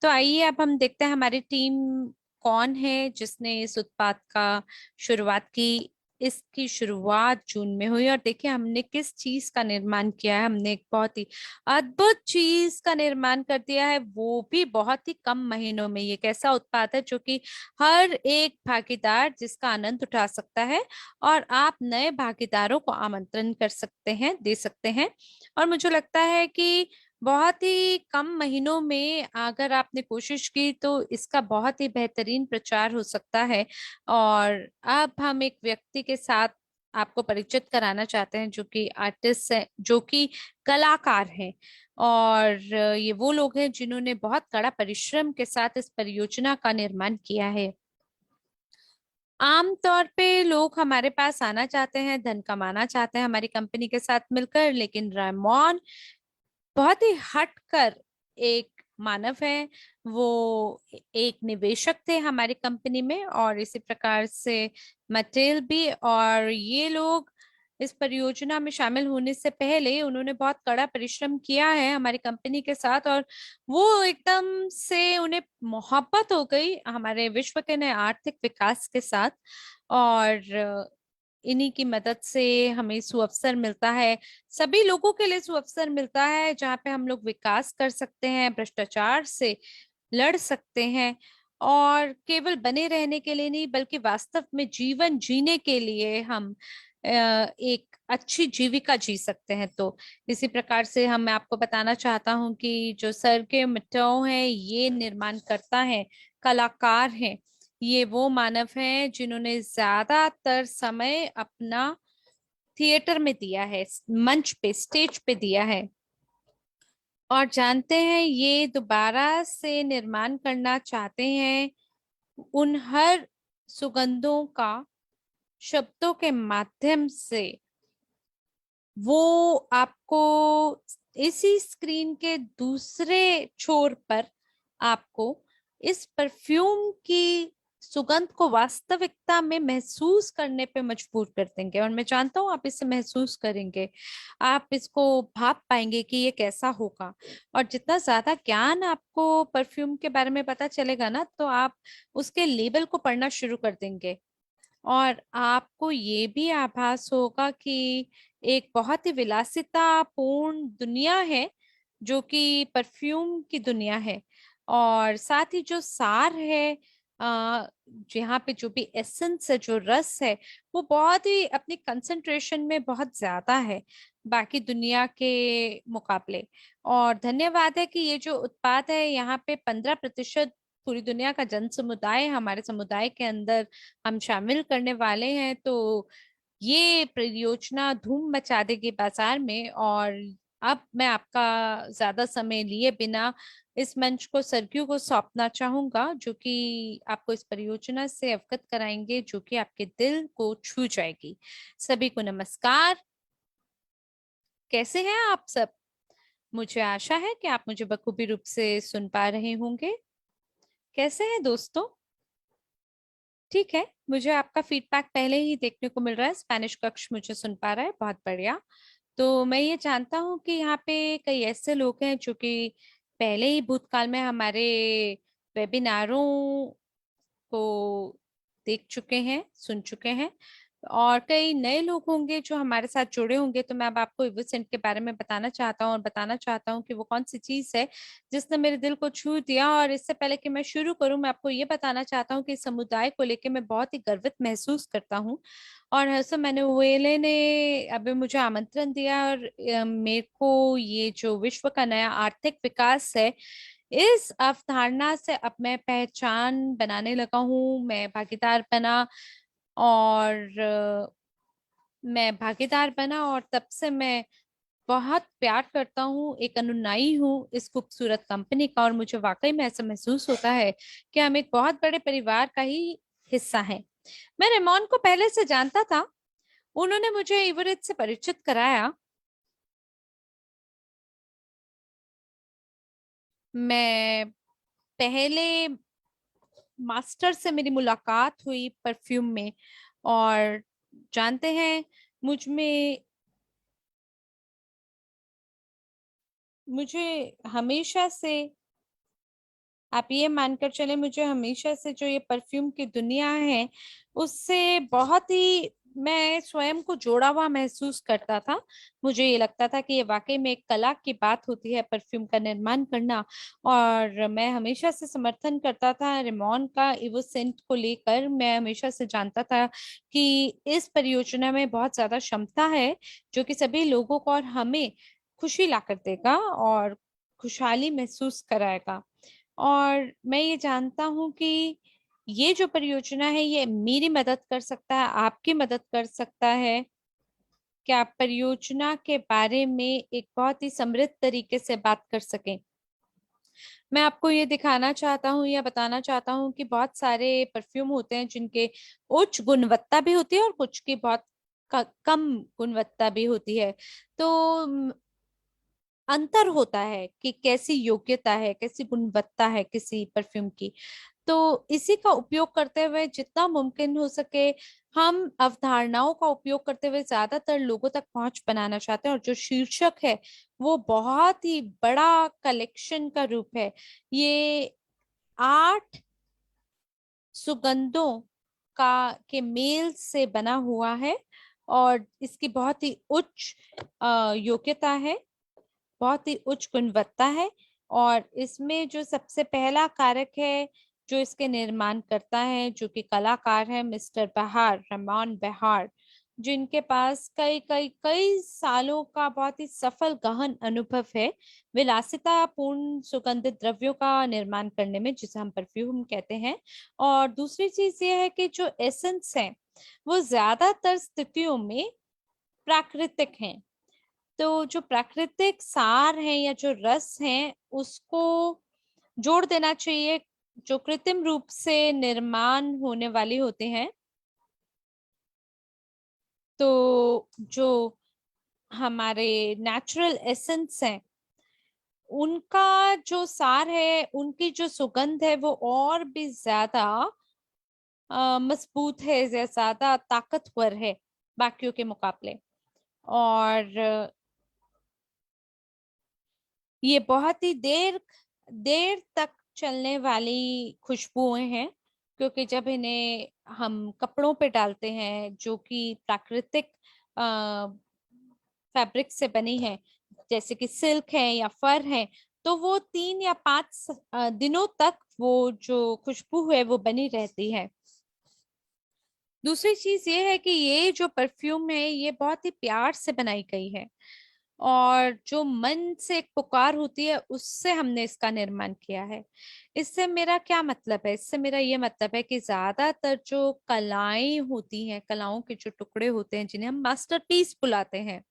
तो आइए अब हम देखते हैं हमारी टीम कौन है जिसने इस उत्पाद का शुरुआत की। इसकी शुरुआत जून में हुई और देखिए हमने किस चीज का निर्माण किया है। हमने एक बहुत ही अद्भुत चीज का निर्माण कर दिया है, वो भी बहुत ही कम महीनों में। ये कैसा उत्पाद है जो कि हर एक भागीदार जिसका आनंद उठा सकता है और आप नए भागीदारों को आमंत्रण कर सकते हैं, दे सकते हैं। और मुझे लगता है कि बहुत ही कम महीनों में अगर आपने कोशिश की तो इसका बहुत ही बेहतरीन प्रचार हो सकता है। और अब हम एक व्यक्ति के साथ आपको परिचित कराना चाहते हैं जो कि आर्टिस्ट है, जो कि कलाकार हैं। और ये वो लोग हैं जिन्होंने बहुत कड़ा परिश्रम के साथ इस परियोजना का निर्माण किया है। आमतौर पे लोग हमारे पास आना चाहते हैं, धन कमाना चाहते हैं हमारी कंपनी के साथ मिलकर, लेकिन रामोन बहुत ही हटकर एक मानव है। वो एक निवेशक थे हमारी कंपनी में और इसी प्रकार से मटेल भी। और ये लोग इस परियोजना में शामिल होने से पहले उन्होंने बहुत कड़ा परिश्रम किया है हमारी कंपनी के साथ। और वो एकदम से उन्हें मोहब्बत हो गई हमारे विश्व के नए आर्थिक विकास के साथ। और इन्हीं की मदद से हमें सुअवसर मिलता है, सभी लोगों के लिए सुअवसर मिलता है जहाँ पे हम लोग विकास कर सकते हैं, भ्रष्टाचार से लड़ सकते हैं और केवल बने रहने के लिए नहीं बल्कि वास्तव में जीवन जीने के लिए हम एक अच्छी जीविका जी सकते हैं। तो इसी प्रकार से हम मैं आपको बताना चाहता हूँ कि जो सर्गे मिट्टो है ये निर्माण करता है, कलाकार हैं। ये वो मानव हैं जिन्होंने ज्यादातर समय अपना थिएटर में दिया है, मंच पे, स्टेज पे दिया है। और जानते हैं ये दोबारा से निर्माण करना चाहते हैं उन हर सुगंधों का शब्दों के माध्यम से। वो आपको इसी स्क्रीन के दूसरे छोर पर आपको इस परफ्यूम की सुगंध को वास्तविकता में महसूस करने पे मजबूर कर देंगे। और मैं जानता हूँ आप इसे महसूस करेंगे, आप इसको भाप पाएंगे कि ये कैसा होगा। और जितना ज्यादा ज्ञान आपको परफ्यूम के बारे में पता चलेगा ना, तो आप उसके लेबल को पढ़ना शुरू कर देंगे और आपको ये भी आभास होगा कि एक बहुत ही विलासिता पूर्ण दुनिया है जो कि परफ्यूम की दुनिया है। और साथ ही जो सार है, यहाँ पे जो भी एसेंस है, जो रस है, वो बहुत ही अपनी कंसंट्रेशन में बहुत ज्यादा है बाकी दुनिया के मुकाबले। और धन्यवाद है कि ये जो उत्पाद है यहाँ पे 15% पूरी दुनिया का जन समुदाय हमारे समुदाय के अंदर हम शामिल करने वाले हैं। तो ये परियोजना धूम मचा देगी बाजार में। और अब मैं आपका ज्यादा समय लिए बिना इस मंच को सरक्यू को सौंपना चाहूंगा, जो कि आपको इस परियोजना से अवगत कराएंगे जो कि आपके दिल को छू जाएगी। सभी को नमस्कार। कैसे हैं आप सब? मुझे आशा है कि आप मुझे बखूबी रूप से सुन पा रहे होंगे। कैसे हैं दोस्तों? ठीक है, मुझे आपका फीडबैक पहले ही देखने को मिल रहा है। स्पेनिश कक्ष मुझे सुन पा रहा है, बहुत बढ़िया। तो मैं ये जानता हूँ कि यहाँ पे कई ऐसे लोग हैं जो कि पहले ही भूतकाल में हमारे वेबिनारों को देख चुके हैं, सुन चुके हैं, और कई नए लोग होंगे जो हमारे साथ जुड़े होंगे। तो मैं अब आपको इवोसेंट के बारे में बताना चाहता हूँ, और बताना चाहता हूँ कि वो कौन सी चीज है जिसने मेरे दिल को छू दिया। और इससे पहले कि मैं शुरू करूँ, मैं आपको ये बताना चाहता हूँ कि इस समुदाय को लेकर मैं बहुत ही गर्वित महसूस करता हूँ। और हर्षो मैनुएले ने अभी मुझे आमंत्रण दिया, और मेरे को ये जो विश्व का नया आर्थिक विकास है, इस अवधारणा से अब मैं पहचान बनाने लगा हूँ। मैं भागीदार बना, और मैं भागीदार बना, और तब से मैं बहुत प्यार करता हूँ, एक अनुयायी हूँ इस खूबसूरत कंपनी का। और मुझे वाकई में ऐसा महसूस होता है कि हम एक बहुत बड़े परिवार का ही हिस्सा हैं। मैं रेमोन को पहले से जानता था। उन्होंने मुझे इवरेज से परिचित कराया। मैं पहले मास्टर से मेरी मुलाकात हुई परफ्यूम में, और जानते हैं, मुझ में मुझे हमेशा से, आप ये मानकर चले, मुझे हमेशा से जो ये परफ्यूम की दुनिया है उससे बहुत ही मैं स्वयं को जोड़ा हुआ महसूस करता था। मुझे ये लगता था कि ये वाकई में एक कला की बात होती है, परफ्यूम का निर्माण करना। और मैं हमेशा से समर्थन करता था रेमोन का इवोसेंट को लेकर। मैं हमेशा से जानता था कि इस परियोजना में बहुत ज्यादा क्षमता है, जो कि सभी लोगों को और हमें खुशी ला कर देगा और खुशहाली महसूस कराएगा। और मैं ये जानता हूँ कि ये जो परियोजना है ये मेरी मदद कर सकता है, आपकी मदद कर सकता है, कि आप परियोजना के बारे में एक बहुत ही समृद्ध तरीके से बात कर सकें। मैं आपको ये दिखाना चाहता हूँ या बताना चाहता हूँ कि बहुत सारे परफ्यूम होते हैं जिनके उच्च गुणवत्ता भी होती है, और कुछ की बहुत कम गुणवत्ता भी होती है। तो अंतर होता है कि कैसी योग्यता है, कैसी गुणवत्ता है किसी परफ्यूम की। तो इसी का उपयोग करते हुए जितना मुमकिन हो सके, हम अवधारणाओं का उपयोग करते हुए ज्यादातर लोगों तक पहुंच बनाना चाहते हैं। और जो शीर्षक है वो बहुत ही बड़ा कलेक्शन का रूप है। ये 8 सुगंधों का के मेल से बना हुआ है, और इसकी बहुत ही उच्च योग्यता है, बहुत ही उच्च गुणवत्ता है। और इसमें जो सबसे पहला कारक है जो इसके निर्माण करता है, जो कि कलाकार है मिस्टर बहार, रहमान बहार, जिनके पास कई कई कई सालों का बहुत ही सफल गहन अनुभव है विलासिता पूर्ण सुगंधित द्रव्यों का निर्माण करने में, जिसे हम परफ्यूम कहते हैं। और दूसरी चीज ये है कि जो एसेंस है वो ज्यादातर स्थितियों में प्राकृतिक हैं। तो जो प्राकृतिक सार है या जो रस है उसको जोड़ देना चाहिए, जो कृत्रिम रूप से निर्माण होने वाली होते हैं। तो जो हमारे नेचुरल एसेंस हैं उनका जो सार है, उनकी जो सुगंध है वो और भी ज्यादा मजबूत है या ज्यादा ताकतवर है बाकियों के मुकाबले। और ये बहुत ही देर देर तक चलने वाली खुशबुएं हैं, क्योंकि जब इन्हें हम कपड़ों पे डालते हैं जो कि प्राकृतिक फैब्रिक से बनी है, जैसे कि सिल्क है या फर है, तो वो 3 या 5 दिनों तक वो जो खुशबू है वो बनी रहती है। दूसरी चीज ये है कि ये जो परफ्यूम है ये बहुत ही प्यार से बनाई गई है, और जो मन से एक पुकार होती है उससे हमने इसका निर्माण किया है। इससे मेरा क्या मतलब है? इससे मेरा ये मतलब है कि ज्यादातर जो कलाएं होती हैं, कलाओं के जो टुकड़े होते हैं जिन्हें हम मास्टरपीस बुलाते हैं,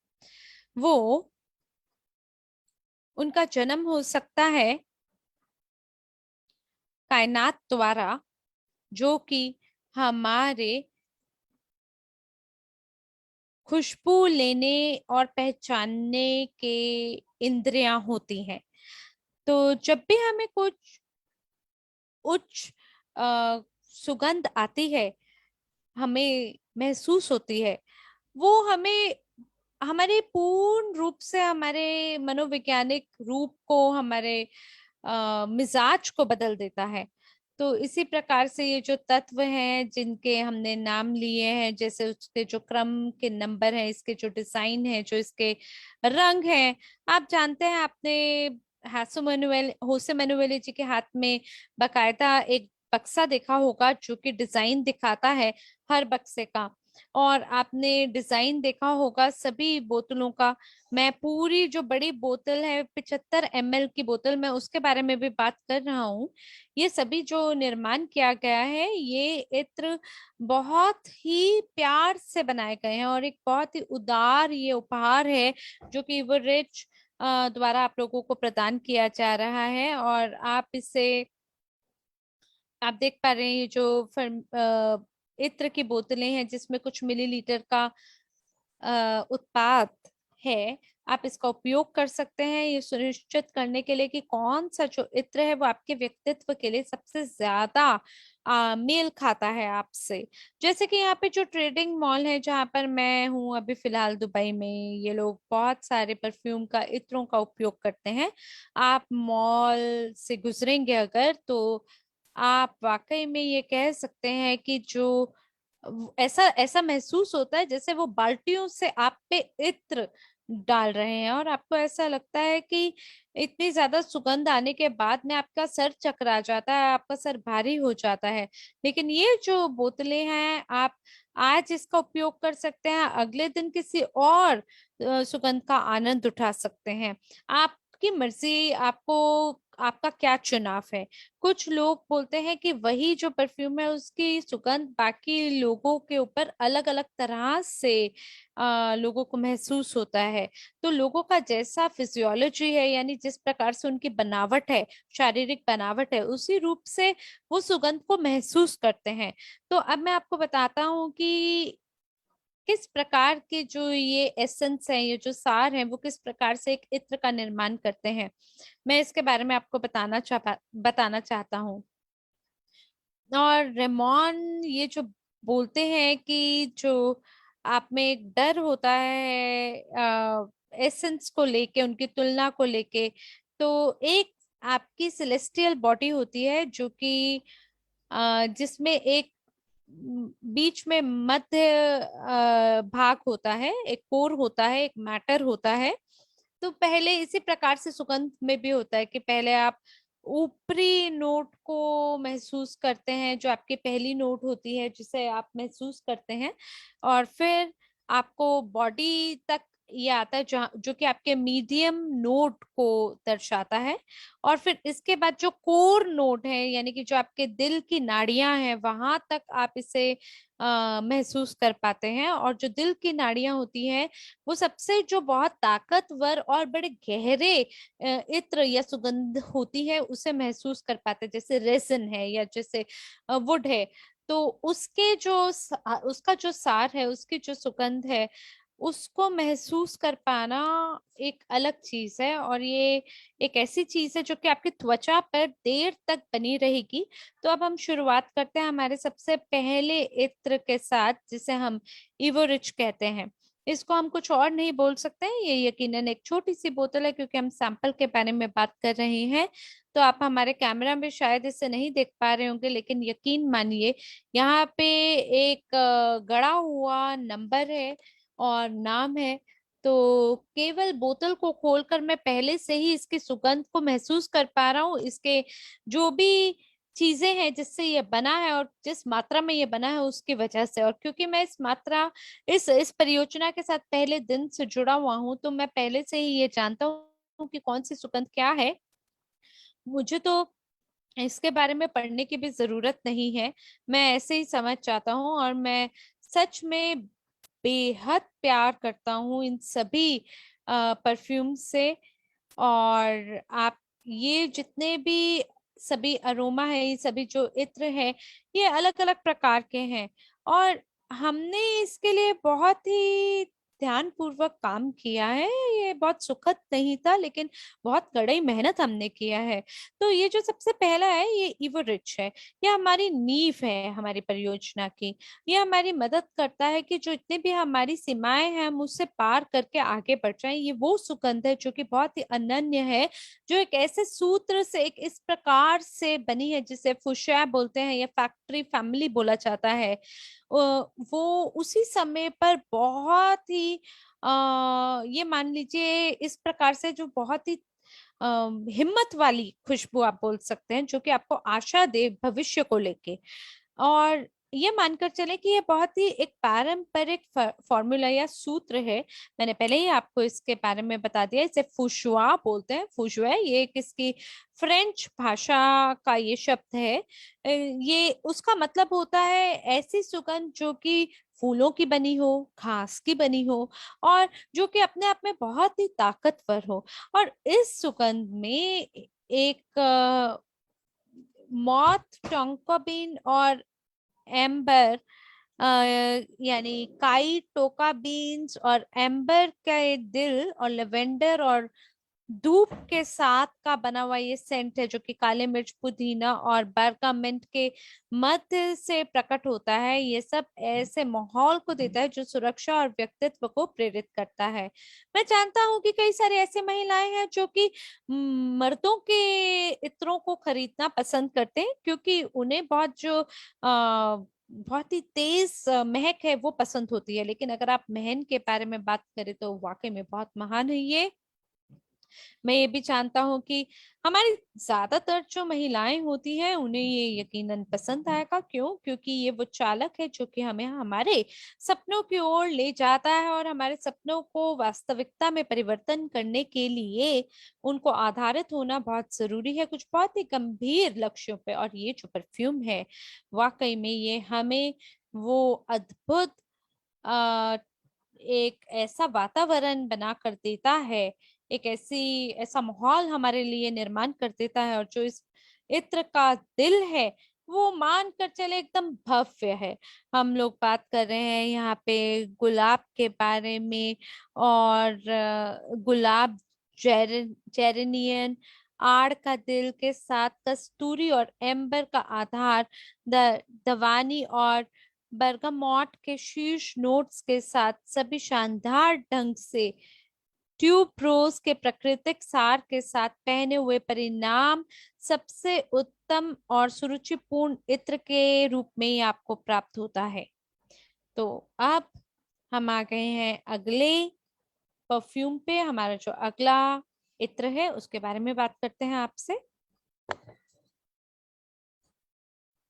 वो उनका जन्म हो सकता है कायनात द्वारा, जो कि हमारे खुशबू लेने और पहचानने के इंद्रियां होती हैं। तो जब भी हमें कुछ उच्च सुगंध आती है, हमें महसूस होती है, वो हमें हमारे पूर्ण रूप से हमारे मनोवैज्ञानिक रूप को, हमारे मिजाज को बदल देता है। तो इसी प्रकार से ये जो तत्व हैं जिनके हमने नाम लिए हैं, जैसे उसके जो क्रम के नंबर हैं, इसके जो डिजाइन है, जो इसके रंग हैं, आप जानते हैं, आपने होसे मैनुएल जी के हाथ में बकायदा एक बक्सा देखा होगा जो कि डिजाइन दिखाता है हर बक्से का। और आपने डिजाइन देखा होगा सभी बोतलों का। मैं पूरी जो बड़ी बोतल है 75 ml की बोतल, मैं उसके बारे में भी बात कर रहा हूँ। ये सभी जो निर्माण किया गया है, ये इत्र बहुत ही प्यार से बनाए गए हैं और एक बहुत ही उदार ये उपहार है जो कि वो रिच द्वारा आप लोगों को प्रदान किया जा रहा है। और आप इसे, आप देख पा रहे हैं, ये जो इत्र की बोतलें हैं जिसमें कुछ मिलीलीटर का उत्पाद है। आप इसका उपयोग कर सकते हैं ये सुनिश्चित करने के लिए कि कौन सा जो इत्र है वो आपके व्यक्तित्व के लिए सबसे ज्यादा मेल खाता है आपसे। जैसे कि यहाँ पे जो ट्रेडिंग मॉल है जहाँ पर मैं हूँ अभी फिलहाल दुबई में, ये लोग बहुत सारे परफ्यूम का इत्रों का उपयोग करते हैं। आप मॉल से गुजरेंगे अगर, तो आप वाकई में ये कह सकते हैं कि जो ऐसा ऐसा महसूस होता है जैसे वो बाल्टियों से आप पे इत्र डाल रहे हैं, और आपको ऐसा लगता है कि इतनी ज्यादा सुगंध आने के बाद में आपका सर चकरा जाता है, आपका सर भारी हो जाता है। लेकिन ये जो बोतलें हैं, आप आज इसका उपयोग कर सकते हैं, अगले दिन किसी और सुगंध का आनंद उठा सकते हैं। आपकी मर्जी, आपको आपका क्या चुनाव है। कुछ लोग बोलते हैं कि वही जो परफ्यूम है उसकी सुगंध बाकी लोगों के ऊपर अलग अलग तरह से लोगों को महसूस होता है। तो लोगों का जैसा फिजियोलॉजी है, यानी जिस प्रकार से उनकी बनावट है, शारीरिक बनावट है, उसी रूप से वो सुगंध को महसूस करते हैं। तो अब मैं आपको बताता हूँ कि किस प्रकार के जो ये एसेंस है, ये जो सार है, वो किस प्रकार से एक इत्र का निर्माण करते हैं। मैं इसके बारे में आपको बताना चाहता हूँ। और रेमॉन ये जो बोलते हैं कि जो आप में एक डर होता है एसेंस को लेके, उनकी तुलना को लेके, तो एक आपकी सेलेस्टियल बॉडी होती है जो कि जिसमें एक बीच में मध्य भाग होता है, एक कोर होता है, एक मैटर होता है। तो पहले इसी प्रकार से सुगंध में भी होता है कि पहले आप ऊपरी नोट को महसूस करते हैं, जो आपकी पहली नोट होती है जिसे आप महसूस करते हैं, और फिर आपको बॉडी तक ये आता है जो कि आपके मीडियम नोट को दर्शाता है। और फिर इसके बाद जो कोर नोट है, यानी कि जो आपके दिल की नाड़ियां हैं, वहां तक आप इसे महसूस कर पाते हैं। और जो दिल की नाड़ियां होती हैं, वो सबसे जो बहुत ताकतवर और बड़े गहरे इत्र या सुगंध होती है उसे महसूस कर पाते हैं, जैसे रेजिन है या जैसे वुड है। तो उसका जो सार है, उसकी जो सुगंध है, उसको महसूस कर पाना एक अलग चीज है। और ये एक ऐसी चीज है जो कि आपकी त्वचा पर देर तक बनी रहेगी। तो अब हम शुरुआत करते हैं हमारे सबसे पहले इत्र के साथ, जिसे हम इवोरिच कहते हैं। इसको हम कुछ और नहीं बोल सकते हैं, ये यकीनन एक छोटी सी बोतल है क्योंकि हम सैंपल के बारे में बात कर रहे हैं। तो आप हमारे कैमरा में शायद इसे नहीं देख पा रहे होंगे, लेकिन यकीन मानिए यहाँ पे एक गड़ा हुआ नंबर है और नाम है। तो केवल बोतल को खोलकर मैं पहले से ही इसकी सुगंध को महसूस कर पा रहा हूँ। इसके जो भी चीजें हैं जिससे ये बना है और जिस मात्रा में ये बना है उसकी वजह से, और क्योंकि मैं इस परियोजना के साथ पहले दिन से जुड़ा हुआ हूँ, तो मैं पहले से ही ये जानता हूँ कि कौन सी सुगंध क्या है। मुझे तो इसके बारे में पढ़ने की भी जरूरत नहीं है, मैं ऐसे ही समझ जाता हूँ। और मैं सच में बेहद प्यार करता हूँ इन सभी परफ्यूम से। और आप ये जितने भी सभी अरोमा है, ये सभी जो इत्र है, ये अलग अलग प्रकार के हैं। और हमने इसके लिए बहुत ही ध्यान पूर्वक काम किया है। ये बहुत सुखद नहीं था, लेकिन बहुत कड़ी मेहनत हमने किया है। तो ये जो सबसे पहला है, ये इवो रिच है। ये हमारी नींव है हमारी परियोजना की। ये हमारी मदद करता है कि जो इतने भी हमारी सीमाएं हैं, हम उससे पार करके आगे बढ़ जाएं। ये वो सुगंध है जो कि बहुत ही अनन्य है, जो एक ऐसे सूत्र से, एक इस प्रकार से बनी है जिसे फुशिया बोलते हैं या फैक्ट्री फैमिली बोला जाता है। वो उसी समय पर बहुत ही ये मान लीजिए इस प्रकार से, जो बहुत ही अ, हिम्मत वाली खुशबू आप बोल सकते हैं, जो कि आपको आशा दे भविष्य को लेके। और ये मानकर चले कि ये बहुत ही एक पारंपरिक फॉर्मूला या सूत्र है। मैंने पहले ही आपको इसके बारे में बता दिया। इसे फुशुआ बोलते हैं। फुशुआ ये किसकी फ्रेंच भाषा का ये शब्द है। ये उसका मतलब होता है ऐसी सुगंध जो कि फूलों की बनी हो, घास की बनी हो, और जो कि अपने आप में बहुत ही ताकतवर हो। और इस सुगंध में एक मॉथ, टोंका और एम्बर, यानी काई टोका बीन्स और एम्बर के दिल और लेवेंडर और धूप के साथ का बना हुआ ये सेंट है, जो कि काले मिर्च, पुदीना और बरगामेंट के मध्य से प्रकट होता है। ये सब ऐसे माहौल को देता है जो सुरक्षा और व्यक्तित्व को प्रेरित करता है। मैं जानता हूँ कि कई सारी ऐसी महिलाएं हैं जो कि मर्दों के इत्रों को खरीदना पसंद करते हैं, क्योंकि उन्हें बहुत ही तेज महक है वो पसंद होती है। लेकिन अगर आप महन के बारे में बात करें तो वाकई में बहुत महान है ये। मैं ये भी जानता हूँ कि हमारी ज्यादातर जो महिलाएं होती हैं उन्हें ये यकीनन पसंद आएगा। क्यों? क्योंकि ये वो चालक है जो कि हमें हमारे सपनों की ओर ले जाता है, और हमारे सपनों को वास्तविकता में परिवर्तन करने के लिए उनको आधारित होना बहुत जरूरी है, कुछ बहुत ही गंभीर लक्ष्यों पे। और ये जो परफ्यूम है, वाकई में ये हमें वो अद्भुत आ, एक ऐसा वातावरण बना कर देता है, एक ऐसा माहौल हमारे लिए निर्माण कर देता है। और जो इस इत्र का दिल है, वो मान कर चले एकदम भव्य है। हम लोग बात कर रहे हैं यहाँ पे गुलाब के बारे में, और गुलाब, जेरेनियन, आड़ का दिल के साथ कस्तूरी और एम्बर का आधार, दवानी और बर्गामॉट के शीर्ष नोट्स के साथ सभी शानदार ढंग से ट्यूबरोज के प्राकृतिक सार के साथ पहने हुए परिणाम सबसे उत्तम और सुरुचिपूर्ण इत्र के रूप में ही आपको प्राप्त होता है। तो अब हम आ गए हैं अगले परफ्यूम पे। हमारा जो अगला इत्र है उसके बारे में बात करते हैं आपसे।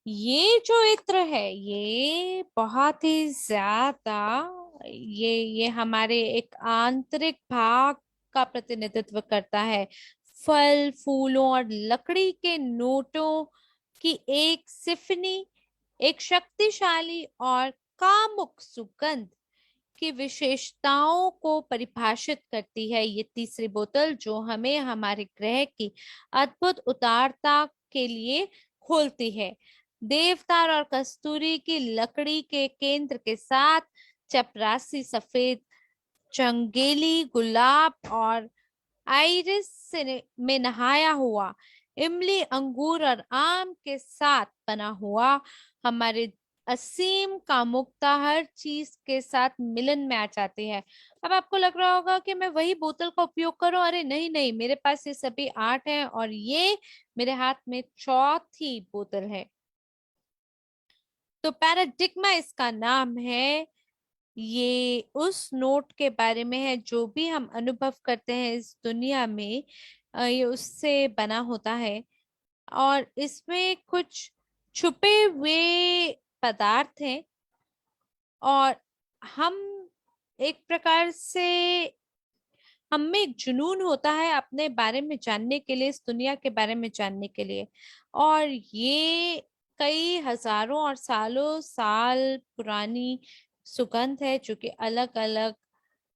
ये जो इत्र है, ये बहुत ही ज्यादा, ये हमारे एक आंतरिक भाग का प्रतिनिधित्व करता है। फल, फूलों और लकड़ी के नोटों की एक सिफनी, एक शक्तिशाली और कामुक सुगंध की विशेषताओं को परिभाषित करती है। ये तीसरी बोतल जो हमें हमारे ग्रह की अद्भुत उदारता के लिए खोलती है। देवदार और कस्तूरी की लकड़ी के केंद्र के साथ चपरासी सफेद चंगेली गुलाब और आइरिस में नहाया हुआ, इमली, अंगूर और आम के साथ बना हुआ, हमारे असीम कामुकता हर चीज के साथ मिलन में आ जाती है। अब आपको लग रहा होगा कि मैं वही बोतल का उपयोग करूं। अरे नहीं नहीं, मेरे पास ये सभी 8 हैं, और ये मेरे हाथ में चौथी बोतल है। तो पैराडिग्मा इसका नाम है। ये उस नोट के बारे में है जो भी हम अनुभव करते हैं इस दुनिया में, ये उससे बना होता है। और इसमें कुछ छुपे हुए पदार्थ हैं, और हम एक प्रकार से, हम में एक जुनून होता है अपने बारे में जानने के लिए, इस दुनिया के बारे में जानने के लिए। और ये कई हजारों और सालों साल पुरानी सुगंध है, जो कि अलग अलग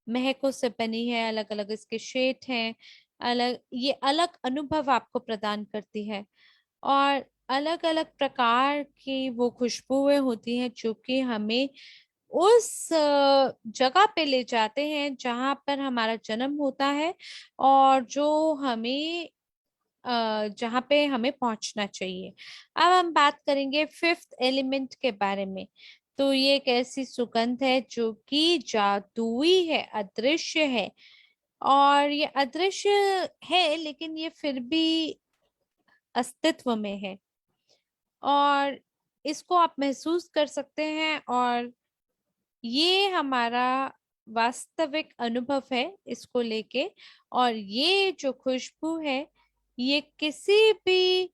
महकों से बनी है, अलग अलग इसके शेड हैं। ये अलग अनुभव आपको प्रदान करती है। और अलग अलग प्रकार की वो खुशबुएं होती हैं जो कि हमें उस जगह पे ले जाते हैं जहां पर हमारा जन्म होता है, और जो हमें जहाँ पे हमें पहुंचना चाहिए। अब हम बात करेंगे फिफ्थ एलिमेंट के बारे में। तो ये एक ऐसी सुगंध है जो कि जादुई है, अदृश्य है। और ये अदृश्य है लेकिन ये फिर भी अस्तित्व में है, और इसको आप महसूस कर सकते हैं। और ये हमारा वास्तविक अनुभव है इसको लेके। और ये जो खुशबू है, ये किसी भी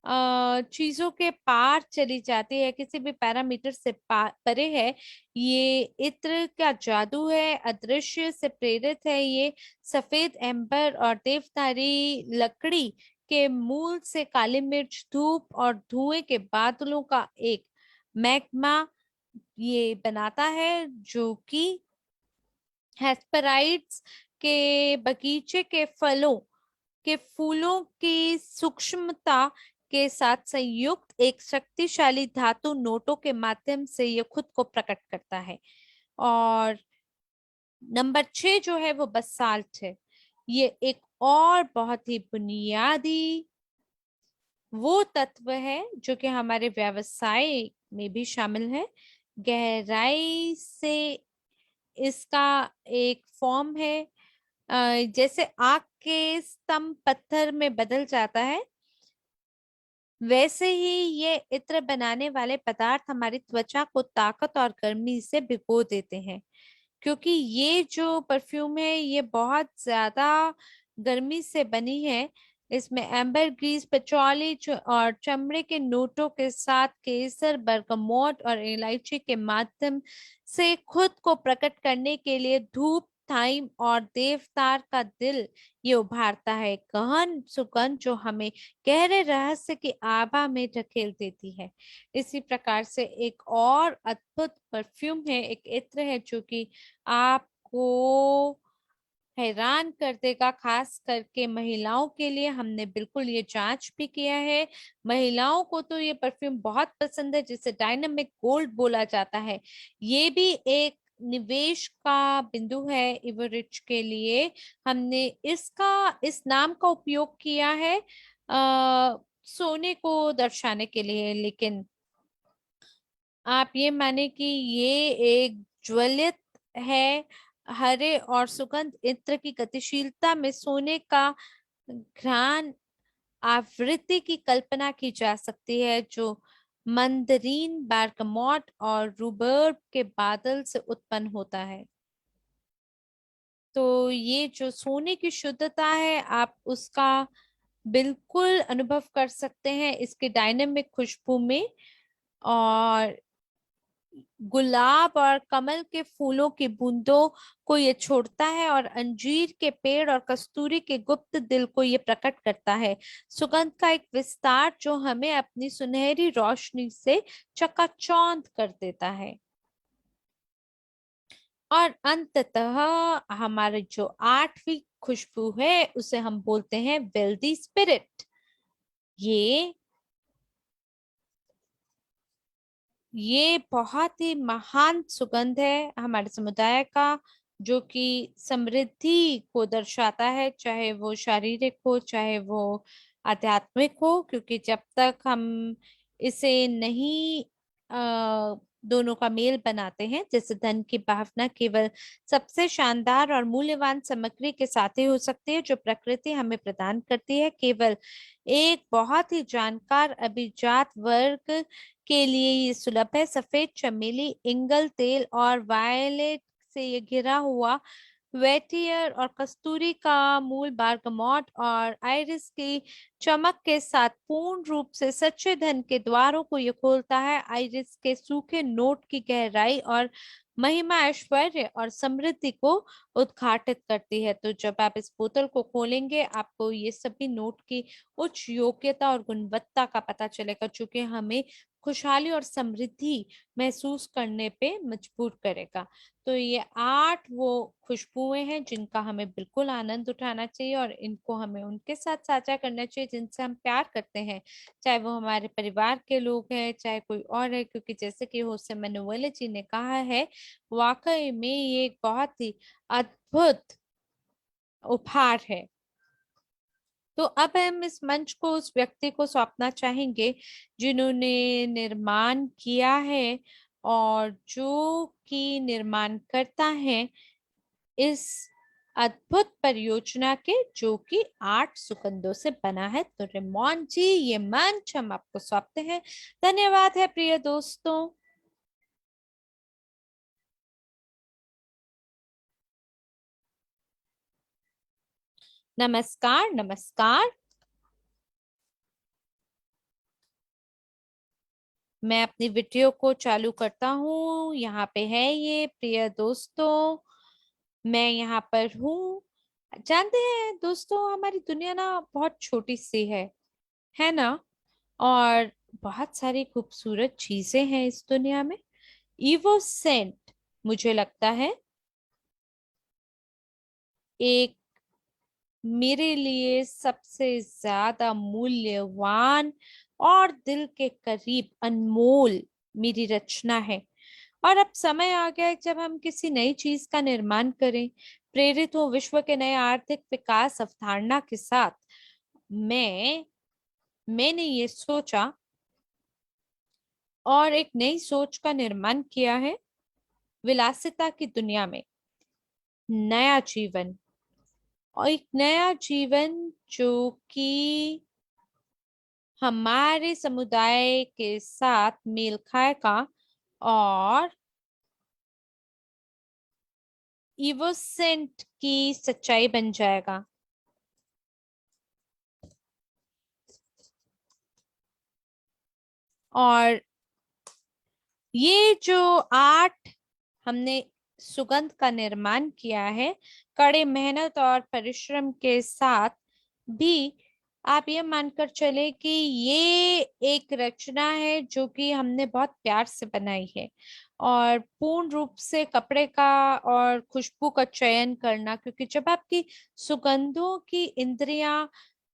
चीजों के पार चली जाती है, किसी भी पैरामीटर से परे है। ये इत्र का जादू है, अदृश्य से प्रेरित है। ये सफेद एम्बर और देवदारी लकड़ी के मूल से काली मिर्च, धूप और धुएं के बादलों का एक मैग्मा ये बनाता है, जो कि हेस्पेराइड्स के बगीचे के फलों के फूलों की सूक्ष्मता के साथ संयुक्त एक शक्तिशाली धातु नोटों के माध्यम से ये खुद को प्रकट करता है। और नंबर 6 जो है वो बसाल्ट है। ये एक और बहुत ही बुनियादी वो तत्व है जो कि हमारे व्यवसाय में भी शामिल है। गहराई से इसका एक फॉर्म है, जैसे आग के स्तंभ पत्थर में बदल जाता है, वैसे ही ये इत्र बनाने वाले पदार्थ हमारी त्वचा को ताकत और गर्मी से भिगो देते हैं। क्योंकि ये जो परफ्यूम है ये बहुत ज्यादा गर्मी से बनी है। इसमें एम्बर ग्रीस, पेट्रोली और चमड़े के नोटों के साथ केसर, बरगमोट और इलायची के माध्यम से खुद को प्रकट करने के लिए धूप, थाइम और देवदार का दिल ये उभारता है। गहन सुगंध जो हमें गहरे रहस्य की आभा में ढकेल देती है। इसी प्रकार से एक और अद्भुत परफ्यूम है, एक इत्र है जो कि आपको हैरान कर देगा, खास करके महिलाओं के लिए। हमने बिल्कुल ये जांच भी किया है। महिलाओं को तो ये परफ्यूम बहुत पसंद है, जिसे डायनामिक गोल्ड बोला जाता है। ये भी एक निवेश का बिंदु है इवरिच के लिए। हमने इस नाम का उपयोग किया है सोने को दर्शाने के लिए, लेकिन आप ये माने कि ये एक ज्वलित है। हरे और सुगंध इत्र की गतिशीलता में सोने का घ्राण आवृत्ति की कल्पना की जा सकती है, जो मंदरीन, bergamot और रूबर्ब के बादल से उत्पन्न होता है। तो ये जो सोने की शुद्धता है, आप उसका बिल्कुल अनुभव कर सकते हैं इसके डायनेमिक खुशबू में। और गुलाब और कमल के फूलों की बूंदों को ये छोड़ता है, और अंजीर के पेड़ और कस्तूरी के गुप्त दिल को ये प्रकट करता है। सुगंध का एक विस्तार जो हमें अपनी सुनहरी रोशनी से चकाचौंध कर देता है। और अंततः हमारी जो आठवीं खुशबू है उसे हम बोलते हैं वेल्दी स्पिरिट। ये ये बहुत ही महान सुगंध है हमारे समुदाय का, जो कि समृद्धि को दर्शाता है, चाहे वो शारीरिक हो चाहे वो आध्यात्मिक हो। क्योंकि जब तक हम इसे नहीं दोनों का मेल बनाते हैं, जैसे धन की भावना केवल सबसे शानदार और मूल्यवान सामग्री के साथ ही हो सकती है जो प्रकृति हमें प्रदान करती है। केवल एक बहुत ही जानकार अभिजात वर्ग के लिए ये सुलभ है। सफेद चमेली, इंगल तेल और वायलेट से ये घिरा हुआ वेटियर और कस्तूरी का मूल, बारगमॉट और आइरिस की चमक के साथ पूर्ण रूप से सच्चे धन के द्वारों को ये खोलता है। आइरिस के सूखे नोट की गहराई और महिमा ऐश्वर्य और समृद्धि को उद्घाटित करती है। तो जब आप इस बोतल को खोलेंगे आपको ये सभी नोट की उच्च योग्यता और गुणवत्ता का पता चलेगा, जो कि हमें खुशहाली और समृद्धि महसूस करने पे मजबूर करेगा। तो ये 8 वो खुशबुएं हैं जिनका हमें बिल्कुल आनंद उठाना चाहिए और इनको हमें उनके साथ साझा करना चाहिए जिनसे हम प्यार करते हैं, चाहे वो हमारे परिवार के लोग हैं, चाहे कोई और है, क्योंकि जैसे कि होसे मैनुएल जी ने कहा है, वाकई में ये एक बहुत ही अद्भुत उपहार है। तो अब हम इस मंच को उस व्यक्ति को सौंपना चाहेंगे जिन्होंने निर्माण किया है और जो कि निर्माण करता है इस अद्भुत परियोजना के, जो कि 8 सुगंधों से बना है। तो रेमोन जी, ये मंच हम आपको सौंपते हैं। धन्यवाद है प्रिय दोस्तों। नमस्कार नमस्कार। मैं अपनी वीडियो को चालू करता हूँ। यहाँ पे है ये प्रिय दोस्तों, मैं यहाँ पर हूँ। जानते हैं दोस्तों, हमारी दुनिया ना बहुत छोटी सी है ना? और बहुत सारी खूबसूरत चीजें हैं इस दुनिया में। ईवो सेंट मुझे लगता है एक मेरे लिए सबसे ज्यादा मूल्यवान और दिल के करीब अनमोल मेरी रचना है। और अब समय आ गया है जब हम किसी नई चीज का निर्माण करें, प्रेरित हो विश्व के नए आर्थिक विकास अवधारणा के साथ। मैं मैंने ये सोचा और एक नई सोच का निर्माण किया है, विलासिता की दुनिया में नया जीवन। और एक नया जीवन जो कि हमारे समुदाय के साथ मेल खाएगा और इवोसेंट की सच्चाई बन जाएगा। और ये जो 8 हमने सुगंध का निर्माण किया है, कड़े मेहनत और परिश्रम के साथ भी, आप ये मानकर चले कि ये एक रचना है जो कि हमने बहुत प्यार से बनाई है। और पूर्ण रूप से कपड़े का और खुशबू का चयन करना, क्योंकि जब आपकी सुगंधों की इंद्रियां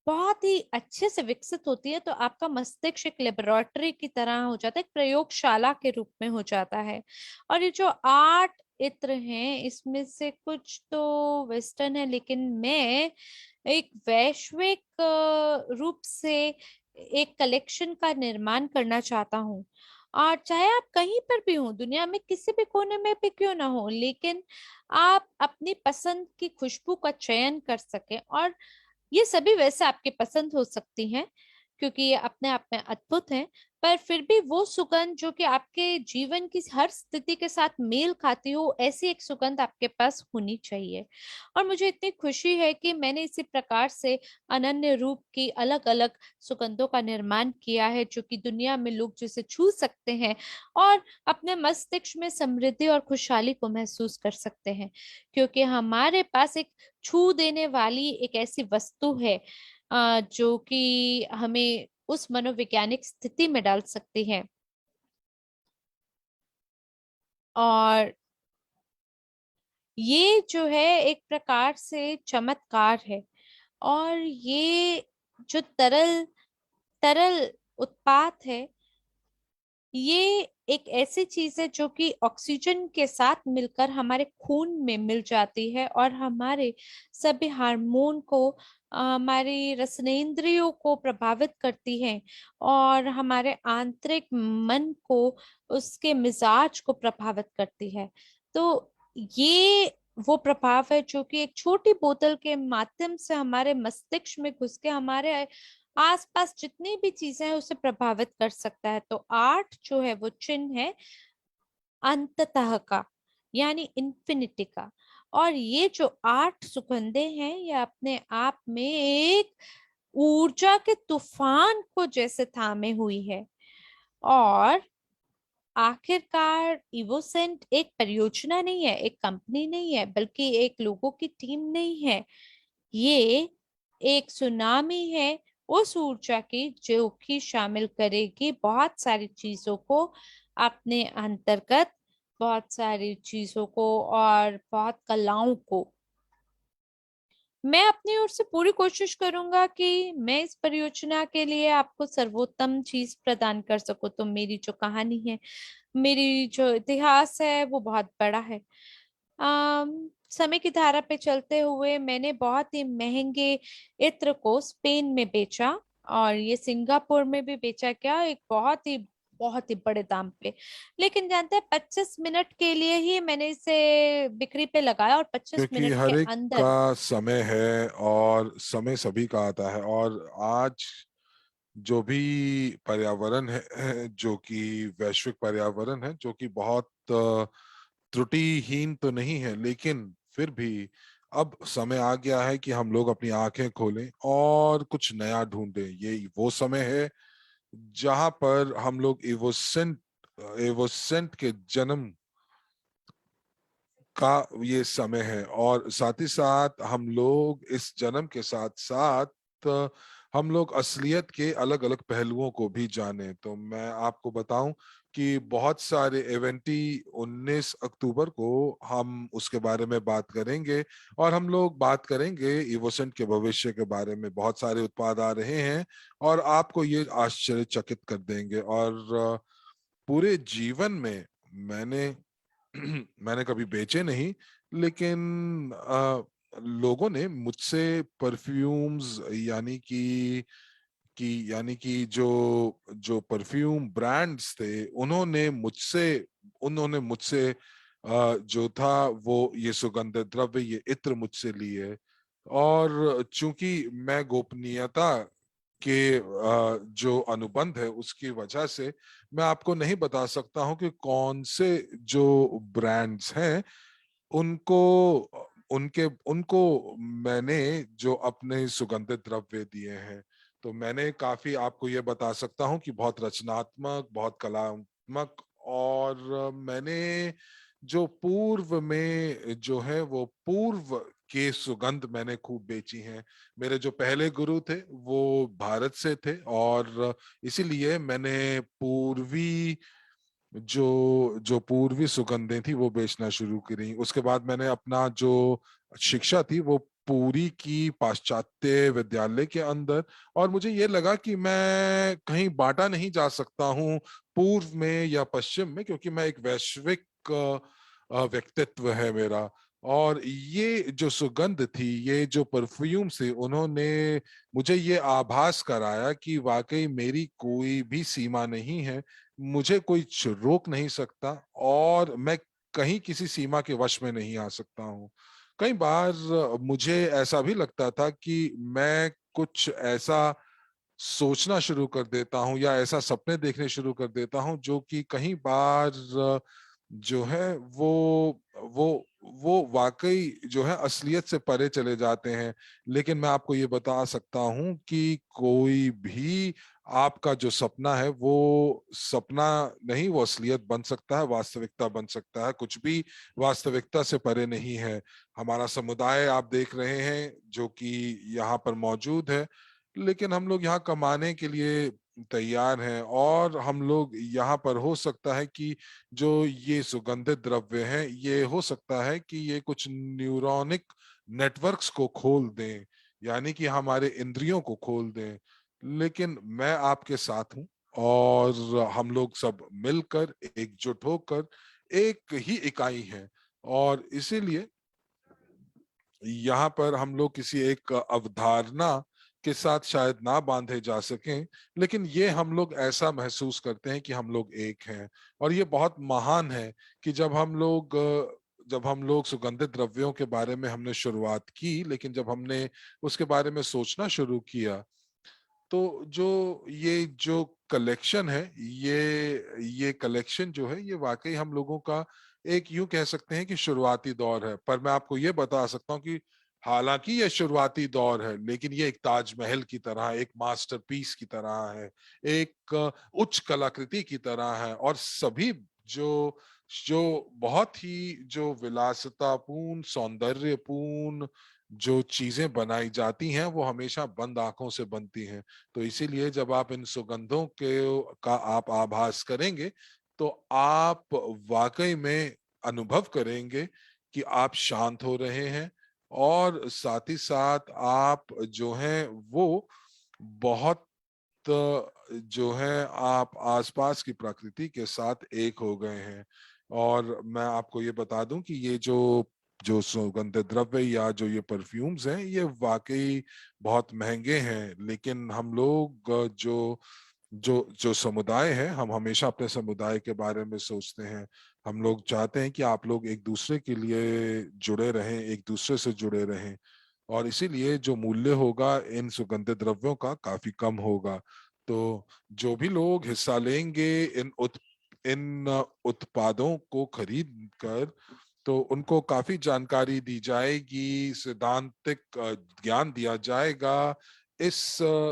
बहुत ही अच्छे से विकसित होती है तो आपका मस्तिष्क एक लेबोरेटरी की तरह हो जाता है, एक प्रयोगशाला के रूप में हो जाता है। और ये जो 8 इत्र हैं, इसमें से कुछ तो वेस्टर्न है, लेकिन मैं एक वैश्विक रूप से एक कलेक्शन का निर्माण करना चाहता हूँ। और चाहे आप कहीं पर भी हो, दुनिया में किसी भी कोने में भी क्यों ना हो, लेकिन आप अपनी पसंद की खुशबू का चयन कर सकें। और ये सभी वैसे आपकी पसंद हो सकती हैं क्योंकि ये अपने आप में अद्भुत हैं, पर फिर भी वो सुगंध जो कि आपके जीवन की हर स्थिति के साथ मेल खाती हो, ऐसी एक सुगंध आपके पास होनी चाहिए। और मुझे इतनी खुशी है कि मैंने इसी प्रकार से अनन्य रूप की अलग अलग सुगंधों का निर्माण किया है जो कि दुनिया में लोग जिसे छू सकते हैं और अपने मस्तिष्क में समृद्धि और खुशहाली को महसूस कर सकते हैं, क्योंकि हमारे पास एक छू देने वाली एक ऐसी वस्तु है जो कि हमें उस मनोवैज्ञानिक स्थिति में डाल सकती है। और ये जो है एक प्रकार से चमत्कार है। और ये जो तरल तरल उत्पाद है, ये एक ऐसी चीज है जो कि ऑक्सीजन के साथ मिलकर हमारे खून में मिल जाती है और हमारे सभी हार्मोन को, हमारी रसनेंद्रियों को प्रभावित करती है और हमारे आंतरिक मन को, उसके मिजाज को प्रभावित करती है। तो ये वो प्रभाव है जो कि एक छोटी बोतल के माध्यम से हमारे मस्तिष्क में घुस के हमारे आसपास जितनी भी चीजें हैं उसे प्रभावित कर सकता है। तो 8 जो है वो चिन्ह है अंततः का, यानी इन्फिनिटी का। और ये जो 8 सुगंधें हैं, ये अपने आप में एक ऊर्जा के तूफान को जैसे थामे हुई है। और आखिरकार इवोसेंट एक परियोजना नहीं है, एक कंपनी नहीं है, बल्कि एक लोगों की टीम नहीं है। ये एक सुनामी है उस ऊर्जा की जो कि शामिल करेगी बहुत सारी चीजों को अपने अंतर्गत, बहुत सारी चीजों को और बहुत कलाओं को। मैं अपनी ओर से पूरी कोशिश करूंगा कि मैं इस परियोजना के लिए आपको सर्वोत्तम चीज प्रदान कर सकूं। तो मेरी जो कहानी है, मेरी जो इतिहास है वो बहुत बड़ा है। समय की धारा पे चलते हुए मैंने बहुत ही महंगे इत्र को स्पेन में बेचा, और ये सिंगापुर में भी बेचा गया एक बहुत ही बड़े दाम पे। लेकिन जानते हैं, 25 मिनट के लिए ही मैंने इसे बिक्री पे लगाया, और 25 मिनट क्योंकि के हर एक अंदर। का समय है और समय सभी का आता है। और आज जो भी पर्यावरण है, जो कि वैश्विक पर्यावरण है, जो कि बहुत त्रुटिहीन तो नहीं है, लेकिन फिर भी अब समय आ गया है कि हम लोग अपनी आंखें खोलें और कुछ नया ढूंढें। ये वो समय है जहां पर हम लोग एवोसेंट के जन्म का ये समय है। और साथ ही साथ हम लोग इस जन्म के साथ साथ हम लोग असलियत के अलग अलग पहलुओं को भी जाने। तो मैं आपको बताऊं कि बहुत सारे इवेंटी 19 अक्टूबर को हम उसके बारे में बात करेंगे। और हम लोग बात करेंगे इवोसेंट के भविष्य के बारे में। बहुत सारे उत्पाद आ रहे हैं और आपको ये आश्चर्यचकित कर देंगे। और पूरे जीवन में मैंने मैंने कभी बेचे नहीं, लेकिन लोगों ने मुझसे परफ्यूम्स, यानी कि जो जो परफ्यूम ब्रांड्स थे, उन्होंने मुझसे जो था वो ये सुगंधित द्रव्य, ये इत्र मुझसे लिए। और चूंकि मैं गोपनीयता के जो अनुबंध है उसकी वजह से मैं आपको नहीं बता सकता हूं कि कौन से जो ब्रांड्स हैं उनको उनके उनको मैंने जो अपने सुगंधित द्रव्य दिए हैं। तो मैंने काफी, आपको ये बता सकता हूँ कि बहुत रचनात्मक, बहुत कलात्मक, और मैंने जो पूर्व में जो है वो पूर्व के सुगंध मैंने खूब बेची हैं। मेरे जो पहले गुरु थे वो भारत से थे, और इसीलिए मैंने पूर्वी जो जो पूर्वी सुगंधें थी वो बेचना शुरू करी। उसके बाद मैंने अपना जो शिक्षा थी वो पूरी की पाश्चात्य विद्यालय के अंदर। और मुझे ये लगा कि मैं कहीं बांटा नहीं जा सकता हूँ पूर्व में या पश्चिम में, क्योंकि मैं एक वैश्विक व्यक्तित्व है मेरा। और ये जो सुगंध थी, ये जो परफ्यूम से उन्होंने मुझे ये आभास कराया कि वाकई मेरी कोई भी सीमा नहीं है, मुझे कोई रोक नहीं सकता, और मैं कहीं किसी सीमा के वश में नहीं आ सकता हूँ। कई बार मुझे ऐसा भी लगता था कि मैं कुछ ऐसा सोचना शुरू कर देता हूँ या ऐसा सपने देखने शुरू कर देता हूँ जो कि कहीं बार जो है वो वो वाकई जो है असलियत से परे चले जाते हैं। लेकिन मैं आपको ये बता सकता हूँ कि कोई भी आपका जो सपना है वो सपना नहीं, वो असलियत बन सकता है, वास्तविकता बन सकता है। कुछ भी वास्तविकता से परे नहीं है। हमारा समुदाय आप देख रहे हैं जो कि यहाँ पर मौजूद है, लेकिन हम लोग यहाँ कमाने के लिए तैयार हैं। और हम लोग यहाँ पर, हो सकता है कि जो ये सुगंधित द्रव्य हैं, ये हो सकता है कि ये कुछ न्यूरोनिक नेटवर्क्स को खोल दें, यानी कि हमारे इंद्रियों को खोल दें। लेकिन मैं आपके साथ हूं, और हम लोग सब मिलकर एकजुट होकर एक ही इकाई हैं। और इसीलिए यहाँ पर हम लोग किसी एक अवधारणा के साथ शायद ना बांधे जा सकें, लेकिन ये हम लोग ऐसा महसूस करते हैं कि हम लोग एक हैं। और ये बहुत महान है कि जब हम लोग सुगंधित द्रव्यों के बारे में हमने शुरुआत की, लेकिन जब हमने उसके बारे में सोचना शुरू किया, तो जो कलेक्शन है, ये कलेक्शन जो है, ये वाकई हम लोगों का एक, यूं कह सकते हैं कि शुरुआती दौर है। पर मैं आपको ये बता सकता हूँ कि हालांकि ये शुरुआती दौर है, लेकिन ये एक ताजमहल की तरह, एक मास्टरपीस की तरह है, एक उच्च कलाकृति की तरह है। और सभी जो जो बहुत ही जो विलासितापूर्ण सौंदर्यपूर्ण जो चीजें बनाई जाती हैं वो हमेशा बंद आंखों से बनती हैं। तो इसीलिए जब आप इन सुगंधों के का आप आभास करेंगे तो आप वाकई में अनुभव करेंगे कि आप शांत हो रहे हैं, और साथ ही साथ आप जो हैं वो बहुत जो है आप आसपास की प्रकृति के साथ एक हो गए हैं। और मैं आपको ये बता दूं कि ये जो जो सुगंधित द्रव्य या जो ये परफ्यूम्स हैं ये वाकई बहुत महंगे हैं, लेकिन हम लोग जो जो जो समुदाय है, हम हमेशा अपने समुदाय के बारे में सोचते हैं। हम लोग चाहते हैं कि आप लोग एक दूसरे के लिए जुड़े रहें, एक दूसरे से जुड़े रहें, और इसीलिए जो मूल्य होगा इन सुगंधित द्रव्यों का काफी कम होगा। तो जो भी लोग हिस्सा लेंगे इन उत्पादों को खरीद कर, तो उनको काफी जानकारी दी जाएगी, सैद्धांतिक ज्ञान दिया जाएगा इस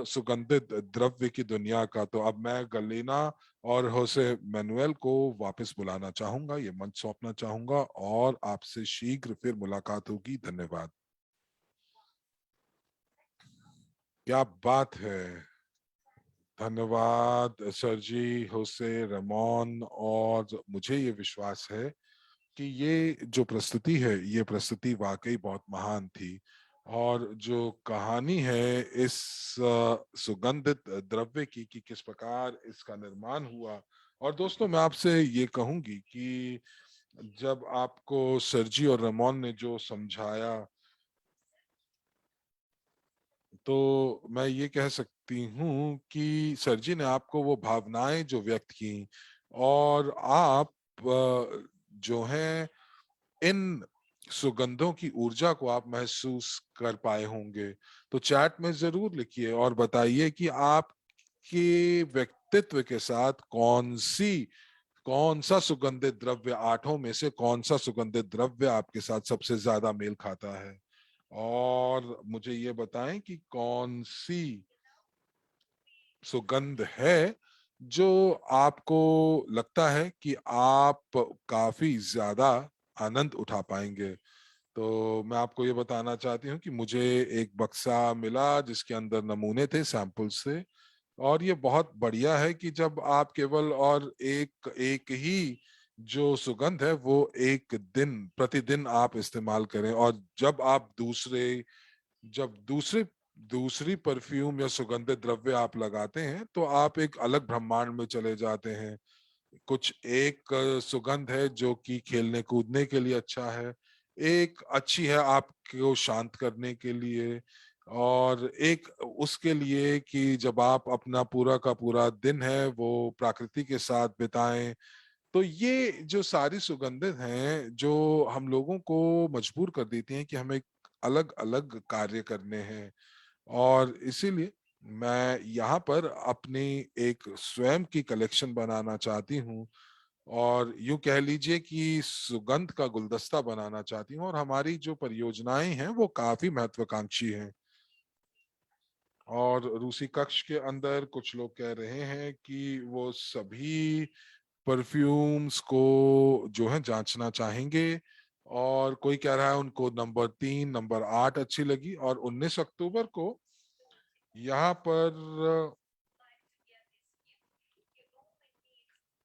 सुगंधित द्रव्य की दुनिया का। तो अब मैं गलेना और होसे मैनुएल को वापस बुलाना चाहूंगा, ये मंच सौंपना चाहूंगा, और आपसे शीघ्र फिर मुलाकात होगी। धन्यवाद। क्या बात है। धन्यवाद सर जी, होसे रेमोन। और मुझे ये विश्वास है कि ये जो प्रस्तुति है ये प्रस्तुति वाकई बहुत महान थी, और जो कहानी है इस सुगंधित द्रव्य की कि किस प्रकार इसका निर्माण हुआ। और दोस्तों मैं आपसे ये कहूंगी कि जब आपको सरजी और रेमोन ने जो समझाया, तो मैं ये कह सकती हूँ कि सरजी ने आपको वो भावनाएं जो व्यक्त की, और आप जो हैं इन सुगंधों की ऊर्जा को आप महसूस कर पाए होंगे। तो चैट में जरूर लिखिए और बताइए कि आपके व्यक्तित्व के साथ कौन सा सुगंधित द्रव्य, आठों में से कौन सा सुगंधित द्रव्य आपके साथ सबसे ज्यादा मेल खाता है। और मुझे ये बताएं कि कौन सी सुगंध है जो आपको लगता है कि आप काफी ज्यादा आनंद उठा पाएंगे। तो मैं आपको ये बताना चाहती हूँ कि मुझे एक बक्सा मिला जिसके अंदर नमूने थे सैंपल से, और ये बहुत बढ़िया है कि जब आप केवल और एक एक ही जो सुगंध है वो एक दिन प्रतिदिन आप इस्तेमाल करें, और जब दूसरी परफ्यूम या सुगंधित द्रव्य आप लगाते हैं तो आप एक अलग ब्रह्मांड में चले जाते हैं। कुछ एक सुगंध है जो कि खेलने कूदने के लिए अच्छा है, एक अच्छी है आपको शांत करने के लिए, और एक उसके लिए कि जब आप अपना पूरा का पूरा दिन है वो प्रकृति के साथ बिताएं। तो ये जो सारी सुगंधित हैं जो हम लोगों को मजबूर कर देती हैं कि हमें अलग अलग कार्य करने हैं। और इसीलिए मैं यहाँ पर अपनी एक स्वयं की कलेक्शन बनाना चाहती हूँ, और यूं कह लीजिए कि सुगंध का गुलदस्ता बनाना चाहती हूँ। और हमारी जो परियोजनाएं हैं वो काफी महत्वाकांक्षी हैं। और रूसी कक्ष के अंदर कुछ लोग कह रहे हैं कि वो सभी परफ्यूम्स को जो है जांचना चाहेंगे, और कोई कह रहा है उनको नंबर 3 नंबर 8 अच्छी लगी। और 19 अक्टूबर को यहाँ पर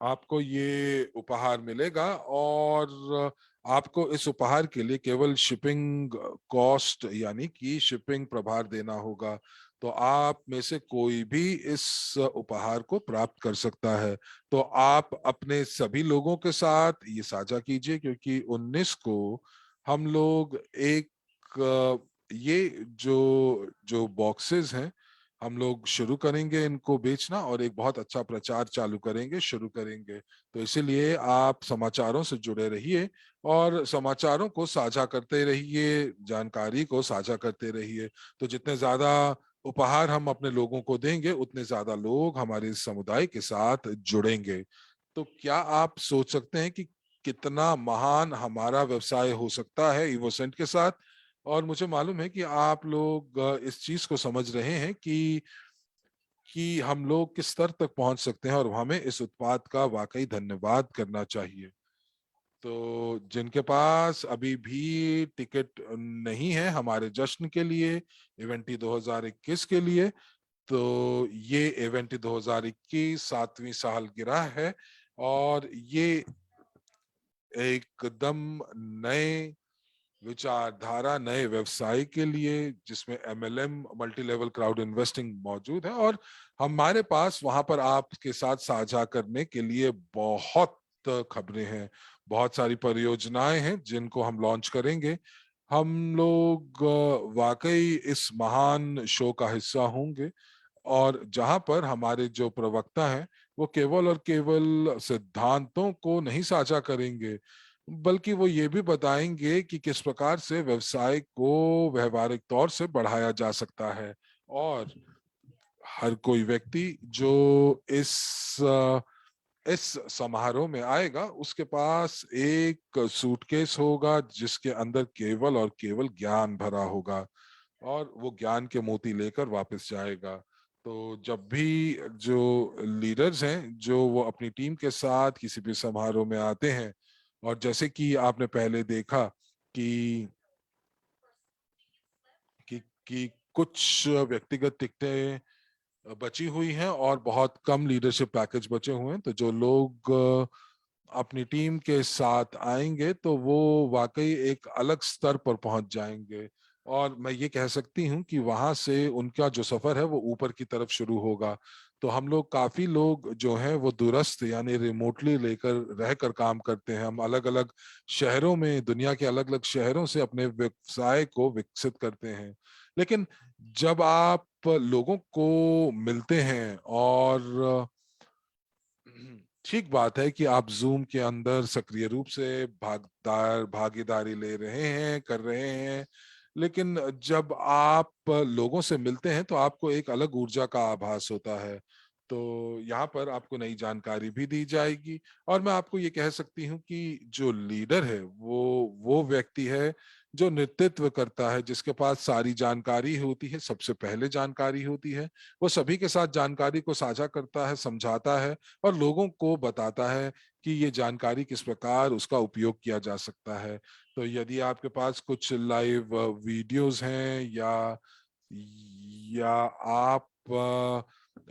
आपको ये उपहार मिलेगा, और आपको इस उपहार के लिए केवल शिपिंग कॉस्ट यानी कि शिपिंग प्रभार देना होगा। तो आप में से कोई भी इस उपहार को प्राप्त कर सकता है। तो आप अपने सभी लोगों के साथ ये साझा कीजिए, क्योंकि 19 को हम लोग एक ये जो जो बॉक्सेस हैं हम लोग शुरू करेंगे इनको बेचना, और एक बहुत अच्छा प्रचार चालू करेंगे, शुरू करेंगे। तो इसीलिए आप समाचारों से जुड़े रहिए और समाचारों को साझा करते रहिए, जानकारी को साझा करते रहिए। तो जितने ज्यादा उपहार हम अपने लोगों को देंगे उतने ज्यादा लोग हमारे इस समुदाय के साथ जुड़ेंगे। तो क्या आप सोच सकते हैं कि कितना महान हमारा व्यवसाय हो सकता है इवोसेंट के साथ। और मुझे मालूम है कि आप लोग इस चीज को समझ रहे हैं कि हम लोग किस स्तर तक पहुंच सकते हैं, और हमें इस उत्पाद का वाकई धन्यवाद करना चाहिए। तो जिनके पास अभी भी टिकट नहीं है हमारे जश्न के लिए, इवेंटी 2021 के लिए, तो ये इवेंटी 2021 7वीं सालगिरह है। और ये एकदम नए विचारधारा, नए व्यवसाय के लिए, जिसमें MLM, multi level crowd investing मौजूद है। और हमारे पास वहां पर आपके साथ साझा करने के लिए बहुत खबरें हैं, बहुत सारी परियोजनाएं हैं जिनको हम लॉन्च करेंगे। हम लोग वाकई इस महान शो का हिस्सा होंगे, और जहां पर हमारे जो प्रवक्ता हैं वो केवल और केवल सिद्धांतों को नहीं साझा करेंगे, बल्कि वो ये भी बताएंगे कि किस प्रकार से व्यवसाय को व्यवहारिक तौर से बढ़ाया जा सकता है। और हर कोई व्यक्ति जो इस अ, इस समारोह में आएगा, उसके पास एक सूटकेस होगा जिसके अंदर केवल और केवल ज्ञान भरा होगा, और वो ज्ञान के मोती लेकर वापस जाएगा। तो जब भी जो लीडर्स हैं, जो वो अपनी टीम के साथ किसी भी समारोह में आते हैं, और जैसे कि आपने पहले देखा कि कि कुछ व्यक्तिगत टिकटें बची हुई हैं और बहुत कम लीडरशिप पैकेज बचे हुए हैं, तो जो लोग अपनी टीम के साथ आएंगे तो वो वाकई एक अलग स्तर पर पहुंच जाएंगे। और मैं ये कह सकती हूँ कि वहां से उनका जो सफर है वो ऊपर की तरफ शुरू होगा। तो हम लोग, काफी लोग जो हैं वो दूरस्थ यानी रिमोटली लेकर रहकर काम करते हैं। हम अलग अलग शहरों में, दुनिया के अलग अलग शहरों से अपने व्यवसाय को विकसित करते हैं। लेकिन जब आप लोगों को मिलते हैं, और ठीक बात है कि आप जूम के अंदर सक्रिय रूप से भागीदारी ले रहे हैं, कर रहे हैं, लेकिन जब आप लोगों से मिलते हैं तो आपको एक अलग ऊर्जा का आभास होता है। तो यहाँ पर आपको नई जानकारी भी दी जाएगी। और मैं आपको ये कह सकती हूँ कि जो लीडर है वो व्यक्ति है जो नेतृत्व करता है, जिसके पास सारी जानकारी होती है, सबसे पहले जानकारी होती है। वो सभी के साथ जानकारी को साझा करता है, समझाता है, और लोगों को बताता है कि ये जानकारी किस प्रकार उसका उपयोग किया जा सकता है। तो यदि आपके पास कुछ लाइव वीडियोस हैं, या आप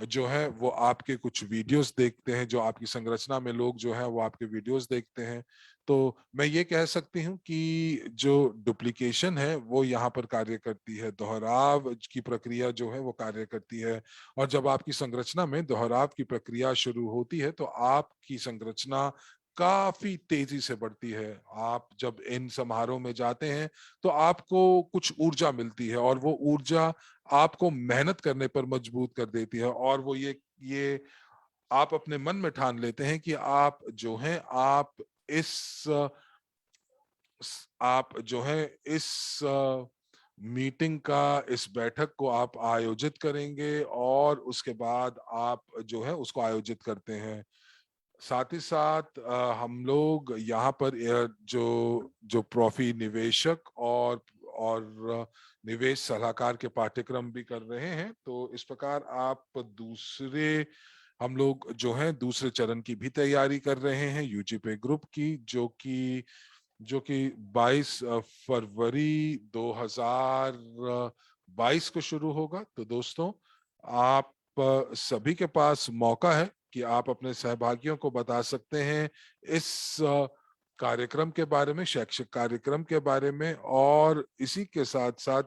जो है वो आपके कुछ वीडियोस देखते हैं, जो आपकी संरचना में लोग जो है वो आपके वीडियोस देखते हैं, तो मैं ये कह सकती हूँ कि जो डुप्लीकेशन है वो यहाँ पर कार्य करती है, दोहराव की प्रक्रिया जो है वो कार्य करती है। और जब आपकी संरचना में दोहराव की प्रक्रिया शुरू होती है तो आपकी संरचना काफी तेजी से बढ़ती है। आप जब इन समारोह में जाते हैं तो आपको कुछ ऊर्जा मिलती है, और वो ऊर्जा आपको मेहनत करने पर मजबूत कर देती है। और वो ये आप अपने मन में ठान लेते हैं कि आप जो हैं, आप जो है इस मीटिंग का, इस बैठक को आप आयोजित करेंगे, और उसके बाद आप जो है उसको आयोजित करते हैं। साथ ही साथ हम लोग यहाँ पर जो जो प्रॉफी निवेशक और निवेश सलाहकार के पाठ्यक्रम भी कर रहे हैं। तो इस प्रकार आप दूसरे हम लोग जो हैं दूसरे चरण की भी तैयारी कर रहे हैं, यूजीपे ग्रुप की, जो कि 22 फरवरी 2022 को शुरू होगा। तो दोस्तों, आप सभी के पास मौका है कि आप अपने सहभागियों को बता सकते हैं इस कार्यक्रम के बारे में, शैक्षिक कार्यक्रम के बारे में, और इसी के साथ साथ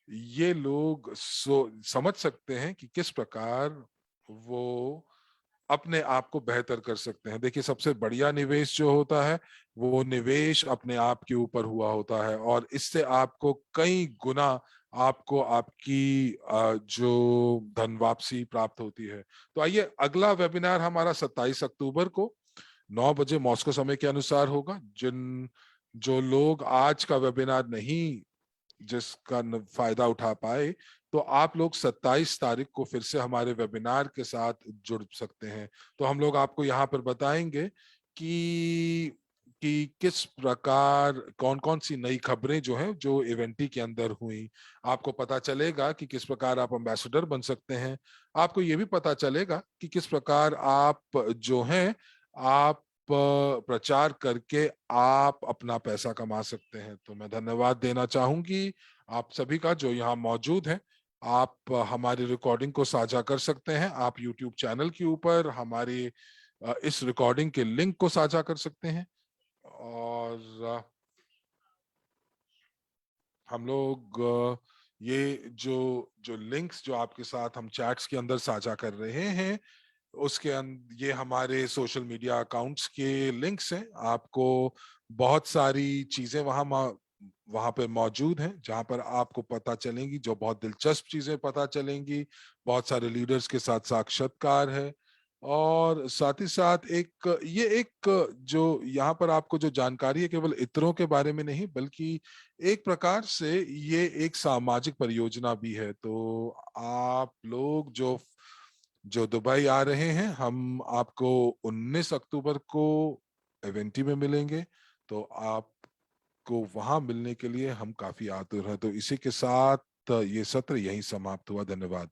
ये लोग समझ सकते हैं कि किस प्रकार वो अपने आप को बेहतर कर सकते हैं। देखिए, सबसे बढ़िया निवेश जो होता है वो निवेश अपने आप के ऊपर हुआ होता है, और इससे आपको कई गुना आपको आपकी जो धन वापसी प्राप्त होती है। तो आइए, अगला वेबिनार हमारा 27 अक्टूबर को 9 बजे मॉस्को समय के अनुसार होगा। जो लोग आज का वेबिनार नहीं जिसका फायदा उठा पाए, तो आप लोग 27 तारीख को फिर से हमारे वेबिनार के साथ जुड़ सकते हैं। तो हम लोग आपको यहाँ पर बताएंगे कि किस प्रकार कौन कौन सी नई खबरें जो हैं जो इवेंटी के अंदर हुई। आपको पता चलेगा कि किस प्रकार आप एम्बेसडर बन सकते हैं। आपको ये भी पता चलेगा कि किस प्रकार आप जो हैं आप प्रचार करके आप अपना पैसा कमा सकते हैं। तो मैं धन्यवाद देना चाहूंगी आप सभी का जो यहाँ मौजूद है। आप हमारी रिकॉर्डिंग को साझा कर सकते हैं। आप यूट्यूब चैनल के ऊपर हमारी इस रिकॉर्डिंग के लिंक को साझा कर सकते हैं। और हम लोग ये जो जो लिंक्स जो आपके साथ हम चैट्स के अंदर साझा कर रहे हैं, उसके ये हमारे सोशल मीडिया अकाउंट्स के लिंक्स हैं। आपको बहुत सारी चीजें वहां पे मौजूद हैं जहां पर आपको पता चलेंगी, जो बहुत दिलचस्प चीजें पता चलेंगी। बहुत सारे लीडर्स के साथ साक्षात्कार है, और साथ ही साथ एक जो यहाँ पर आपको जो जानकारी है केवल इतरों के बारे में नहीं, बल्कि एक प्रकार से ये एक सामाजिक परियोजना भी है। तो आप लोग जो जो दुबई आ रहे हैं, हम आपको 19 अक्टूबर को इवेंटी में मिलेंगे। तो आपको वहां मिलने के लिए हम काफी आतुर हैं। तो इसी के साथ ये सत्र यहीं समाप्त हुआ। धन्यवाद।